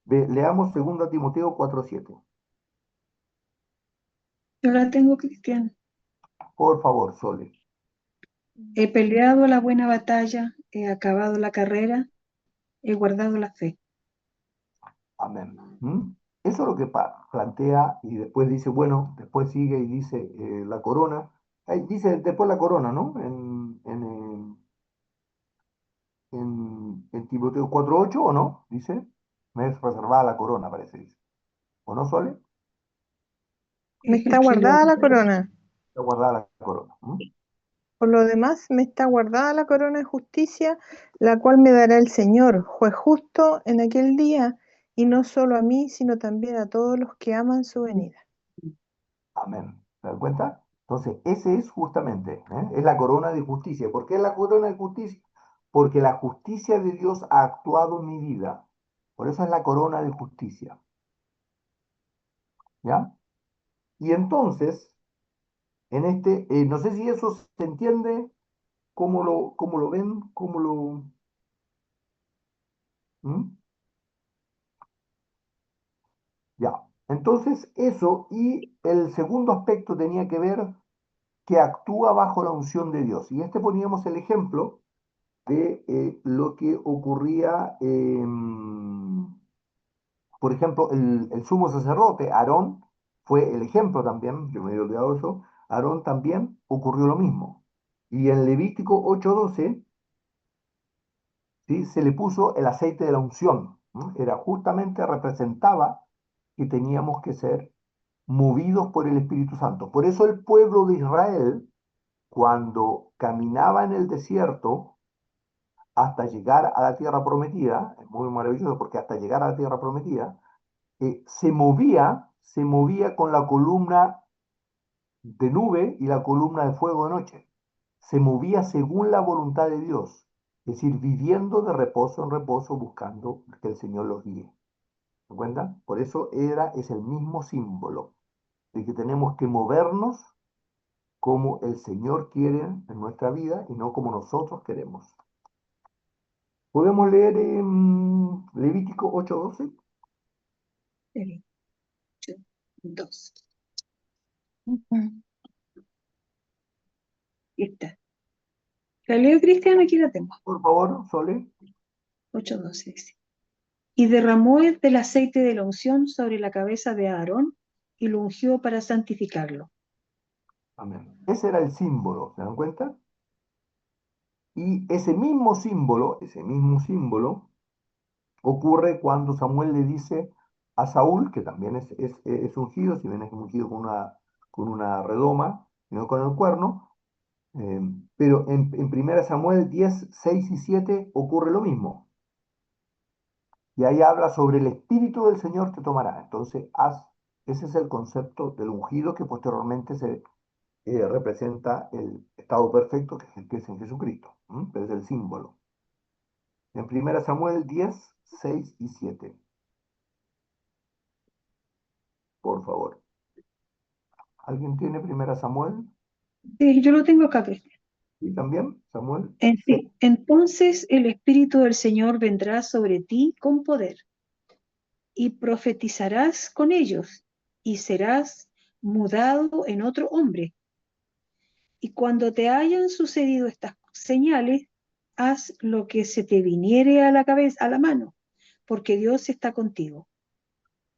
Leamos 2 Timoteo 4:7. Yo la tengo, Cristian. Por favor, Sole. He peleado la buena batalla, he acabado la carrera, he guardado la fe. Amén. ¿Mm? Eso es lo que plantea y después dice, bueno, después sigue y dice la corona. Dice después la corona, ¿no? En Timoteo 4:8, ¿o no? Dice, me es reservada la corona, parece, dice. ¿O no, Sole? Me está Que leo guardada la corona. Está guardada la corona. ¿Mm? Por lo demás, me está guardada la corona de justicia, la cual me dará el Señor, juez justo, en aquel día, y no solo a mí, sino también a todos los que aman su venida. Amén. ¿Se dan cuenta? Entonces, ese es justamente, es la corona de justicia. ¿Por qué es la corona de justicia? Porque la justicia de Dios ha actuado en mi vida. Por eso es la corona de justicia. ¿Ya? Y entonces, no sé si eso se entiende, cómo lo ven, ¿Mm? Ya. Entonces, eso y el segundo aspecto tenía que ver que actúa bajo la unción de Dios. Y poníamos el ejemplo de lo que ocurría, por ejemplo, el sumo sacerdote, Aarón, fue el ejemplo también, yo me había olvidado eso, Aarón también ocurrió lo mismo. Y en Levítico 8:12, ¿sí? Se le puso el aceite de la unción, ¿no? Era justamente, representaba que teníamos que ser movidos por el Espíritu Santo. Por eso el pueblo de Israel, cuando caminaba en el desierto, hasta llegar a la tierra prometida, es muy maravilloso porque hasta llegar a la tierra prometida, se movía con la columna de nube y la columna de fuego de noche. Se movía según la voluntad de Dios, es decir, viviendo de reposo en reposo, buscando que el Señor los guíe. ¿Se cuenta? Por eso es el mismo símbolo de que tenemos que movernos como el Señor quiere en nuestra vida y no como nosotros queremos. Podemos leer en Levítico 8:12. El 2. Aquí está. La leo, Cristian, aquí la tengo. Por favor, Sole. 8:12 dice. Y derramó del aceite de la unción sobre la cabeza de Aarón y lo ungió para santificarlo. Amén. Ese era el símbolo, ¿se dan cuenta? Y ese mismo símbolo ocurre cuando Samuel le dice a Saúl, que también es ungido, si bien es ungido con una redoma, y no con el cuerno, pero en 1 Samuel 10, 6 y 7 ocurre lo mismo. Y ahí habla sobre el Espíritu del Señor te tomará. Entonces, ese es el concepto del ungido que posteriormente se representa el estado perfecto que es en Jesucristo. Pero es el símbolo. En 1 Samuel 10, 6 y 7, por favor. ¿Alguien tiene 1 Samuel? Sí, yo lo tengo acá, Cristian. ¿Y también, Samuel? Sí. Entonces el Espíritu del Señor vendrá sobre ti con poder y profetizarás con ellos y serás mudado en otro hombre. Y cuando te hayan sucedido estas señales, haz lo que se te viniere a la cabeza, a la mano, porque Dios está contigo.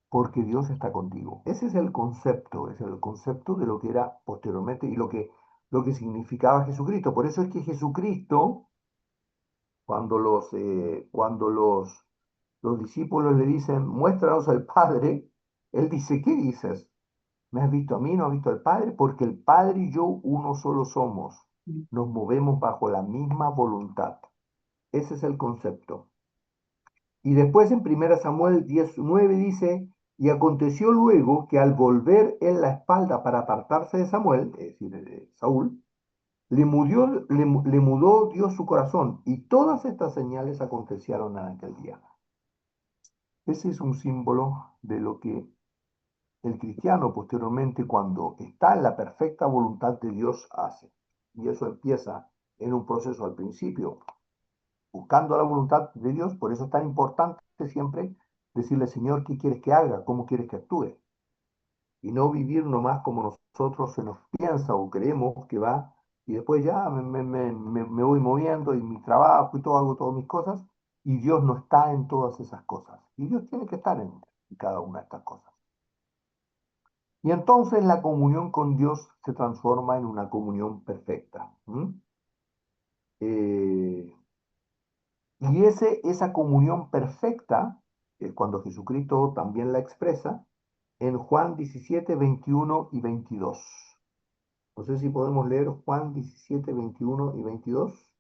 Porque Dios está contigo. Ese es el concepto de lo que era posteriormente y lo que significaba Jesucristo. Por eso es que Jesucristo, cuando los discípulos le dicen, muéstranos al Padre, él dice, ¿qué dices? ¿Me has visto a mí, no has visto al Padre? Porque el Padre y yo uno solo somos. Nos movemos bajo la misma voluntad. Ese es el concepto. Y después en 1 Samuel 19 dice, y aconteció luego que al volver él la espalda para apartarse de Samuel, es decir, de Saúl, le mudó Dios su corazón, y todas estas señales acontecieron en aquel día. Ese es un símbolo de lo que el cristiano posteriormente, cuando está en la perfecta voluntad de Dios, hace. Y eso empieza en un proceso al principio, buscando la voluntad de Dios. Por eso es tan importante siempre decirle, Señor, ¿qué quieres que haga? ¿Cómo quieres que actúe? Y no vivir nomás como nosotros se nos piensa o creemos que va, y después ya me voy moviendo y mi trabajo y todo, hago todas mis cosas, y Dios no está en todas esas cosas. Y Dios tiene que estar en cada una de estas cosas. Y entonces la comunión con Dios se transforma en una comunión perfecta. Eh, y esa comunión perfecta, cuando Jesucristo también la expresa, en Juan 17, 21 y 22. No sé si podemos leer Juan 17, 21 y 22.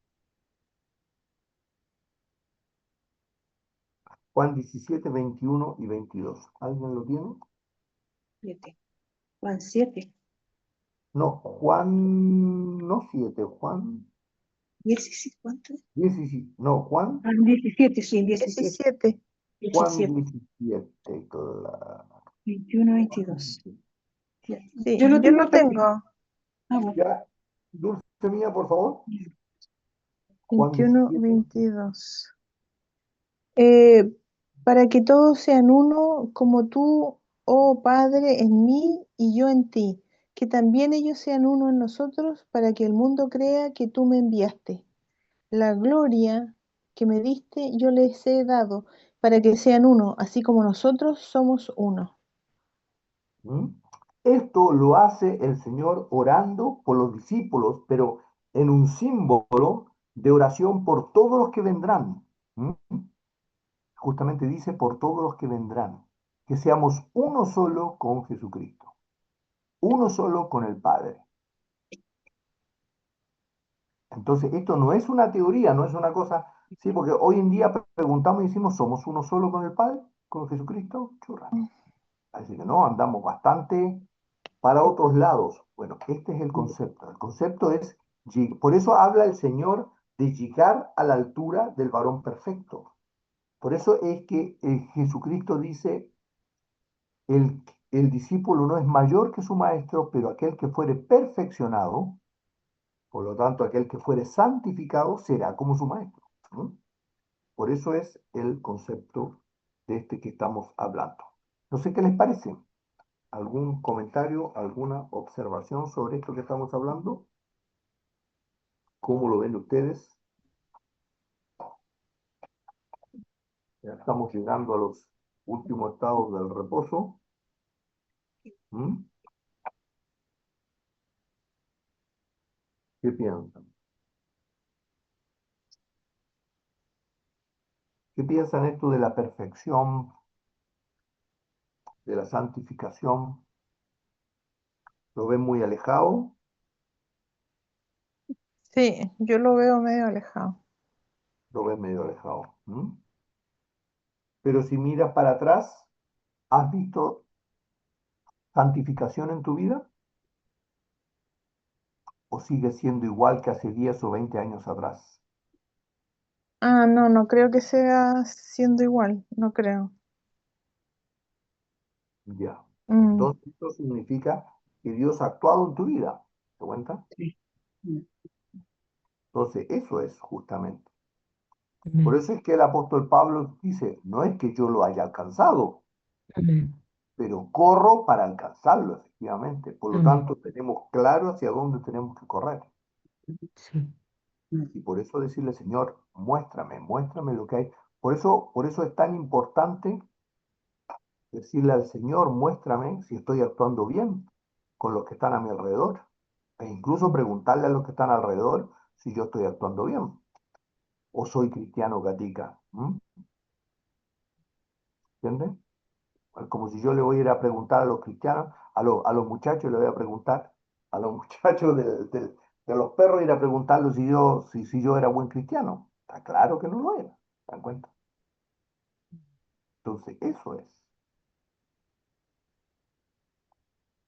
Juan 17, 21 y 22. ¿Alguien lo tiene? 7. Juan 7. No, Juan, no 7, Juan 17, ¿cuánto? 17, no, Juan, 17, sí, 17. 17. Juan 17, 17, claro. 21, 22. Sí, Yo lo yo tengo lo acá. tengo. Ah, bueno. Ya, Dulce mía, por favor. Juan 21, 17. 22. Eh, para que todos sean uno, como tú, oh Padre, en mí y yo en ti, que también ellos sean uno en nosotros, para que el mundo crea que tú me enviaste. La gloria que me diste yo les he dado, para que sean uno, así como nosotros somos uno. ¿Mm? Esto lo hace el Señor orando por los discípulos, pero en un símbolo de oración por todos los que vendrán. ¿Mm? Justamente dice por todos los que vendrán, que seamos uno solo con Jesucristo, uno solo con el Padre. Entonces, esto no es una teoría, no es una cosa, sí, porque hoy en día preguntamos y decimos, ¿somos uno solo con el Padre, con Jesucristo? Churra. Así que no, andamos bastante para otros lados. Bueno, este es el concepto. El concepto es, por eso habla el Señor de llegar a la altura del varón perfecto. Por eso es que Jesucristo dice, el discípulo no es mayor que su maestro, pero aquel que fuere perfeccionado, por lo tanto, aquel que fuere santificado será como su maestro. ¿No? Por eso es el concepto de este que estamos hablando. No sé qué les parece. ¿Algún comentario, alguna observación sobre esto que estamos hablando? ¿Cómo lo ven ustedes? Ya estamos llegando a los últimos estados del reposo. ¿Mm? ¿Qué piensan? ¿Qué piensan esto de la perfección, de la santificación? ¿Lo ven muy alejado? Sí, yo lo veo medio alejado. Lo ven medio alejado. ¿Mm? Pero si miras para atrás, ¿has visto santificación en tu vida? ¿O sigue siendo igual que hace 10 o 20 años atrás? Ah, no, no creo que sea siendo igual, no creo. Ya. Mm, Entonces, esto significa que Dios ha actuado en tu vida. ¿Te cuenta? Sí. Mm. Entonces, eso es justamente. Por Amén. eso es que el apóstol Pablo dice, no es que yo lo haya alcanzado, Amén. pero corro para alcanzarlo, efectivamente. Por lo Amén. tanto, tenemos claro hacia dónde tenemos que correr. Sí. Y por eso decirle, Señor, muéstrame, muéstrame lo que hay. Por eso es tan importante decirle al Señor, muéstrame si estoy actuando bien con los que están a mi alrededor. E incluso preguntarle a los que están alrededor si yo estoy actuando bien. O soy cristiano gatica. ¿Entiendes? Como si yo le voy a ir a preguntar a los cristianos, a los muchachos le voy a preguntar, a los muchachos de los perros, ir a preguntarles si yo era buen cristiano. Está claro que no lo era. ¿Se dan cuenta? Entonces, eso es.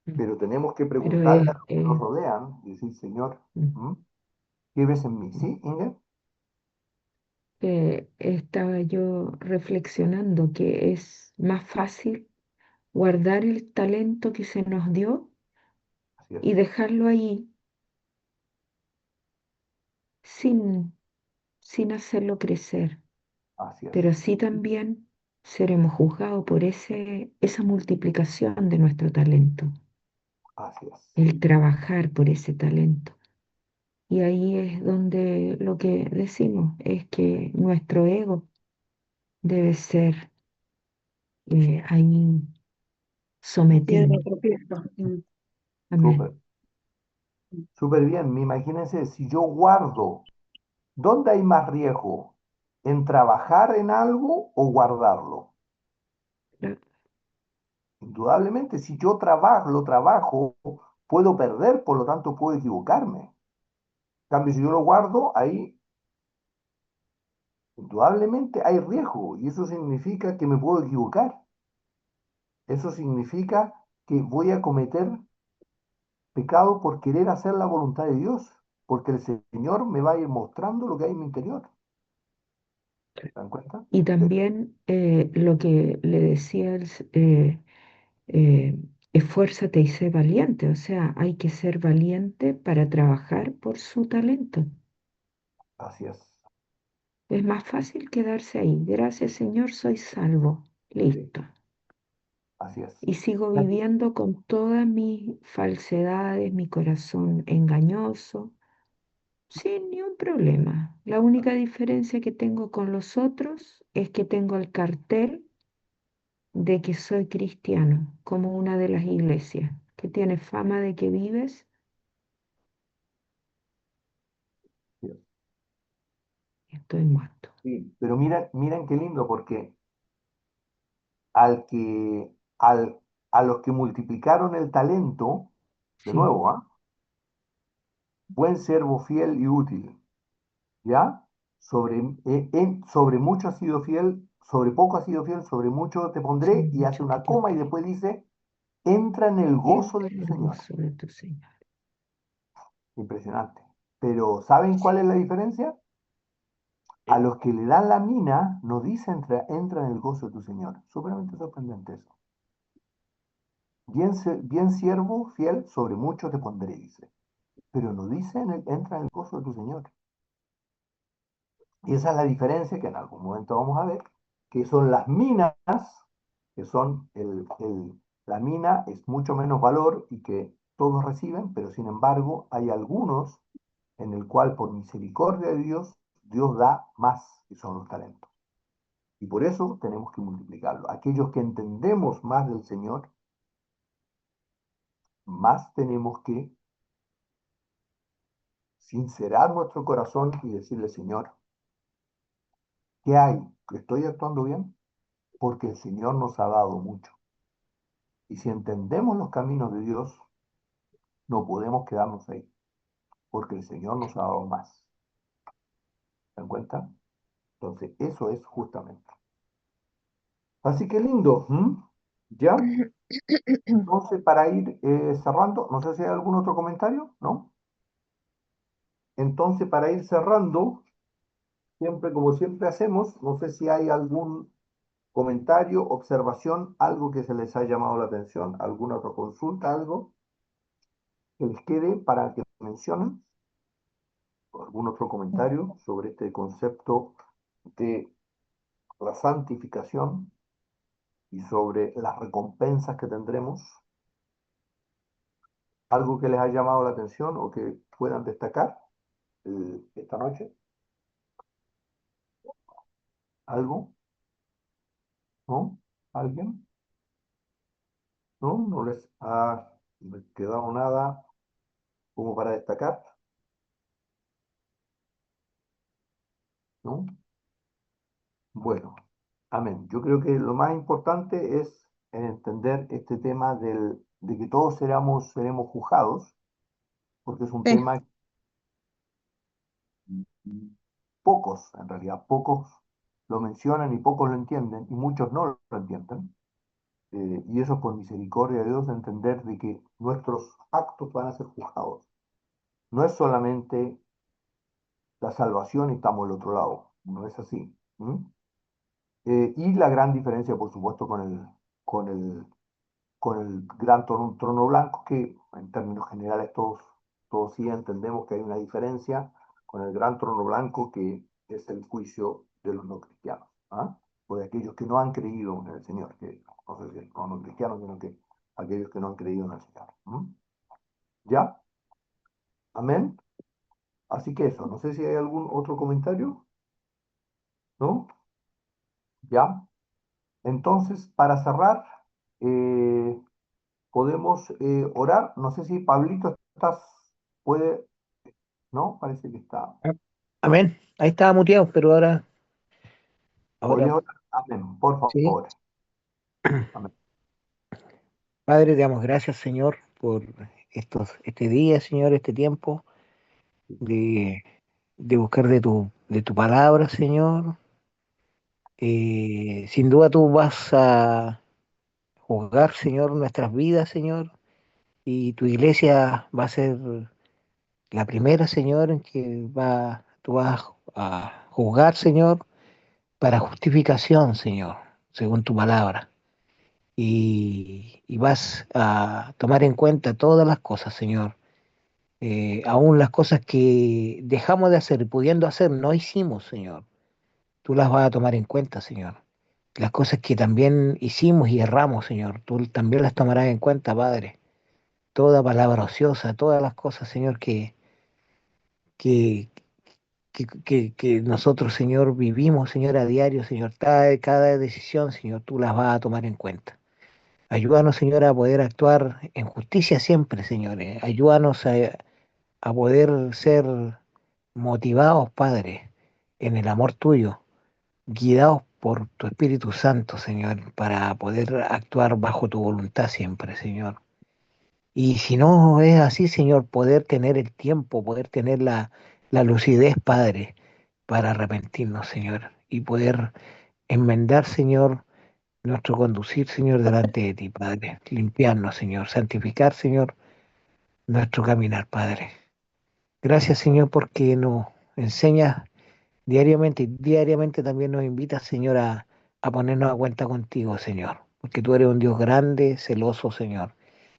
Mm. Pero tenemos que Pero preguntarle a los que nos rodean y decir, Señor, ¿mm? ¿Qué ves en mí? ¿Sí, Inge? estaba yo reflexionando que es más fácil guardar el talento que se nos dio Así es, y dejarlo ahí sin, sin hacerlo crecer. así es, Pero así también seremos juzgados por esa multiplicación de nuestro talento, así es, el trabajar por ese talento. Y ahí es donde lo que decimos es que nuestro ego debe ser ahí Piedra sometido. de tropiezo. Amén. súper, súper bien. Imagínense, si yo guardo, ¿dónde hay más riesgo? ¿En trabajar en algo o guardarlo? Claro. Indudablemente, si yo trabajo, lo trabajo, puedo perder, por lo tanto puedo equivocarme. En cambio, si yo lo guardo, ahí indudablemente hay riesgo y eso significa que me puedo equivocar. Eso significa que voy a cometer pecado por querer hacer la voluntad de Dios, porque el Señor me va a ir mostrando lo que hay en mi interior. ¿Se dan cuenta? Y Sí, también lo que le decía esfuérzate y sé valiente, o sea, hay que ser valiente para trabajar por su talento. así es. Es más fácil quedarse ahí. Gracias, Señor, soy salvo. Sí, Listo. así es. Y sigo viviendo con todas mis falsedades, mi corazón engañoso, sin ni un problema. La única diferencia que tengo con los otros es que tengo el cartel de que soy cristiano, como una de las iglesias, que tiene fama de que vives Así es. y estoy muerto. Sí, pero miren qué lindo, porque al que, al, a los que multiplicaron el talento, de Sí, nuevo, ¿ah? Buen servo fiel y útil, ¿ya? Sobre mucho has sido fiel, sobre poco has sido fiel, sobre mucho te sobre pondré, y hace mucho te una coma y pondré. después dice, entra en el gozo de Entra en tu el Señor. gozo de tu Señor. Impresionante. Pero ¿saben cuál es la diferencia? A los que le dan la mina, no dice entra en el gozo de tu Señor. Supermente sorprendente eso. Bien siervo, fiel, sobre mucho te pondré, dice. Pero no dice entra en el gozo de tu Señor. Y esa es la diferencia que en algún momento vamos a ver, que son las minas, que son la mina es mucho menos valor y que todos reciben, pero sin embargo hay algunos en el cual por misericordia de Dios, Dios da más, que son los talentos. Y por eso tenemos que multiplicarlo. Aquellos que entendemos más del Señor, más tenemos que sincerar nuestro corazón y decirle, Señor, ¿qué hay? ¿Estoy actuando bien? Porque el Señor nos ha dado mucho. Y si entendemos los caminos de Dios, no podemos quedarnos ahí, porque el Señor nos ha dado más. ¿Se dan cuenta? Entonces, eso es justamente. Así que lindo. ¿Ya? Entonces, para ir cerrando, no sé si hay algún otro comentario, ¿no? Entonces, para ir cerrando, siempre como siempre hacemos, no sé si hay algún comentario, observación, algo que se les haya llamado la atención, alguna otra consulta, algo que les quede para que mencionen, algún otro comentario sobre este concepto de la santificación y sobre las recompensas que tendremos, algo que les haya llamado la atención o que puedan destacar esta noche, algo, ¿no? ¿Alguien? ¿No? ¿No les ha quedado nada como para destacar? ¿No? Bueno, amén. Yo creo que lo más importante es entender este tema de que todos seremos juzgados, porque es un Sí. tema que pocos, en realidad, pocos lo mencionan y pocos lo entienden, y muchos no lo entienden. Y eso por misericordia de Dios, entender de que nuestros actos van a ser juzgados. No es solamente la salvación y estamos al otro lado, no es así. Y la gran diferencia, por supuesto, con el con el gran trono blanco, que en términos generales todos sí entendemos que hay una diferencia con el gran trono blanco, que es el juicio de los no cristianos, ¿ah? O de aquellos que no han creído en el Señor, que no sé si no cristianos, sino que aquellos que no han creído en el Señor. ¿Ya? Amén. Así que eso, no sé si hay algún otro comentario, ¿no? ¿Ya? Entonces, para cerrar, eh, podemos orar. No sé si Pablito puede, ¿no? Parece que está. Amén. Ahí estaba muteado, pero ahora ¿Podría orar? Amén, por sí. favor. Amén. Padre, te damos gracias, Señor, por este día, Señor, este tiempo de, de buscar de tu palabra, Señor. Sin duda tú vas a juzgar, Señor, nuestras vidas, Señor, y tu iglesia va a ser la primera, Señor, en que tú vas a juzgar, Señor, para justificación, Señor, según tu palabra. Y vas a tomar en cuenta todas las cosas, Señor. Aún las cosas que dejamos de hacer y pudiendo hacer, no hicimos, Señor. Tú las vas a tomar en cuenta, Señor. Las cosas que también hicimos y erramos, Señor, tú también las tomarás en cuenta, Padre. Toda palabra ociosa, todas las cosas, Señor, que, que nosotros, Señor, vivimos, Señor, a diario, Señor. Cada decisión, Señor, tú las vas a tomar en cuenta. Ayúdanos, Señor, a poder actuar en justicia siempre, Señor. Ayúdanos a poder ser motivados, Padre, en el amor tuyo, guiados por tu Espíritu Santo, Señor, para poder actuar bajo tu voluntad siempre, Señor. Y si no es así, Señor, poder tener el tiempo, poder tener la lucidez, Padre, para arrepentirnos, Señor, y poder enmendar, Señor, nuestro conducir, Señor, delante de ti, Padre. Limpiarnos, Señor, santificar, Señor, nuestro caminar, Padre. Gracias, Señor, porque nos enseñas diariamente y diariamente también nos invitas, Señor, a ponernos a cuenta contigo, Señor, porque tú eres un Dios grande, celoso, Señor,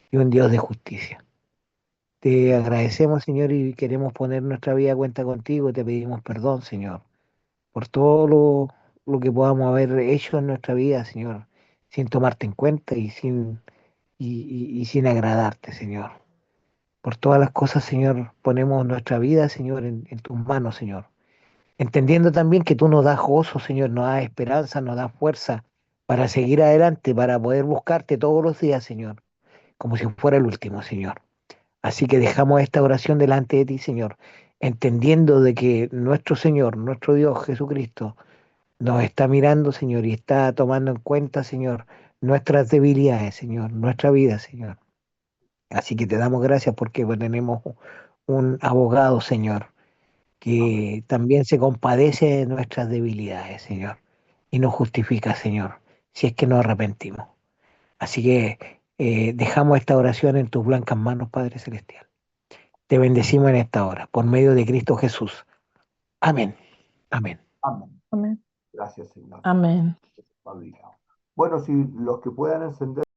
y un Dios de justicia. Te agradecemos, Señor, y queremos poner nuestra vida a cuenta contigo. Te pedimos perdón, Señor, por todo lo que podamos haber hecho en nuestra vida, Señor, sin tomarte en cuenta y sin agradarte, Señor. Por todas las cosas, Señor, ponemos nuestra vida, Señor, en tus manos, Señor. Entendiendo también que tú nos das gozo, Señor, nos das esperanza, nos das fuerza para seguir adelante, para poder buscarte todos los días, Señor, como si fuera el último, Señor. Así que dejamos esta oración delante de ti, Señor, entendiendo de que nuestro Señor, nuestro Dios Jesucristo, nos está mirando, Señor, y está tomando en cuenta, Señor, nuestras debilidades, Señor, nuestra vida, Señor. Así que te damos gracias porque pues, tenemos un abogado, Señor, Amén. que también se compadece de nuestras debilidades, Señor, y nos justifica, Señor, si es que nos arrepentimos. Así que dejamos esta oración en tus blancas manos, Padre Celestial. Te bendecimos en esta hora, por medio de Cristo Jesús. Amén. Amén. Amén. Amén. Gracias, Señor. Amén. Bueno, si los que puedan encender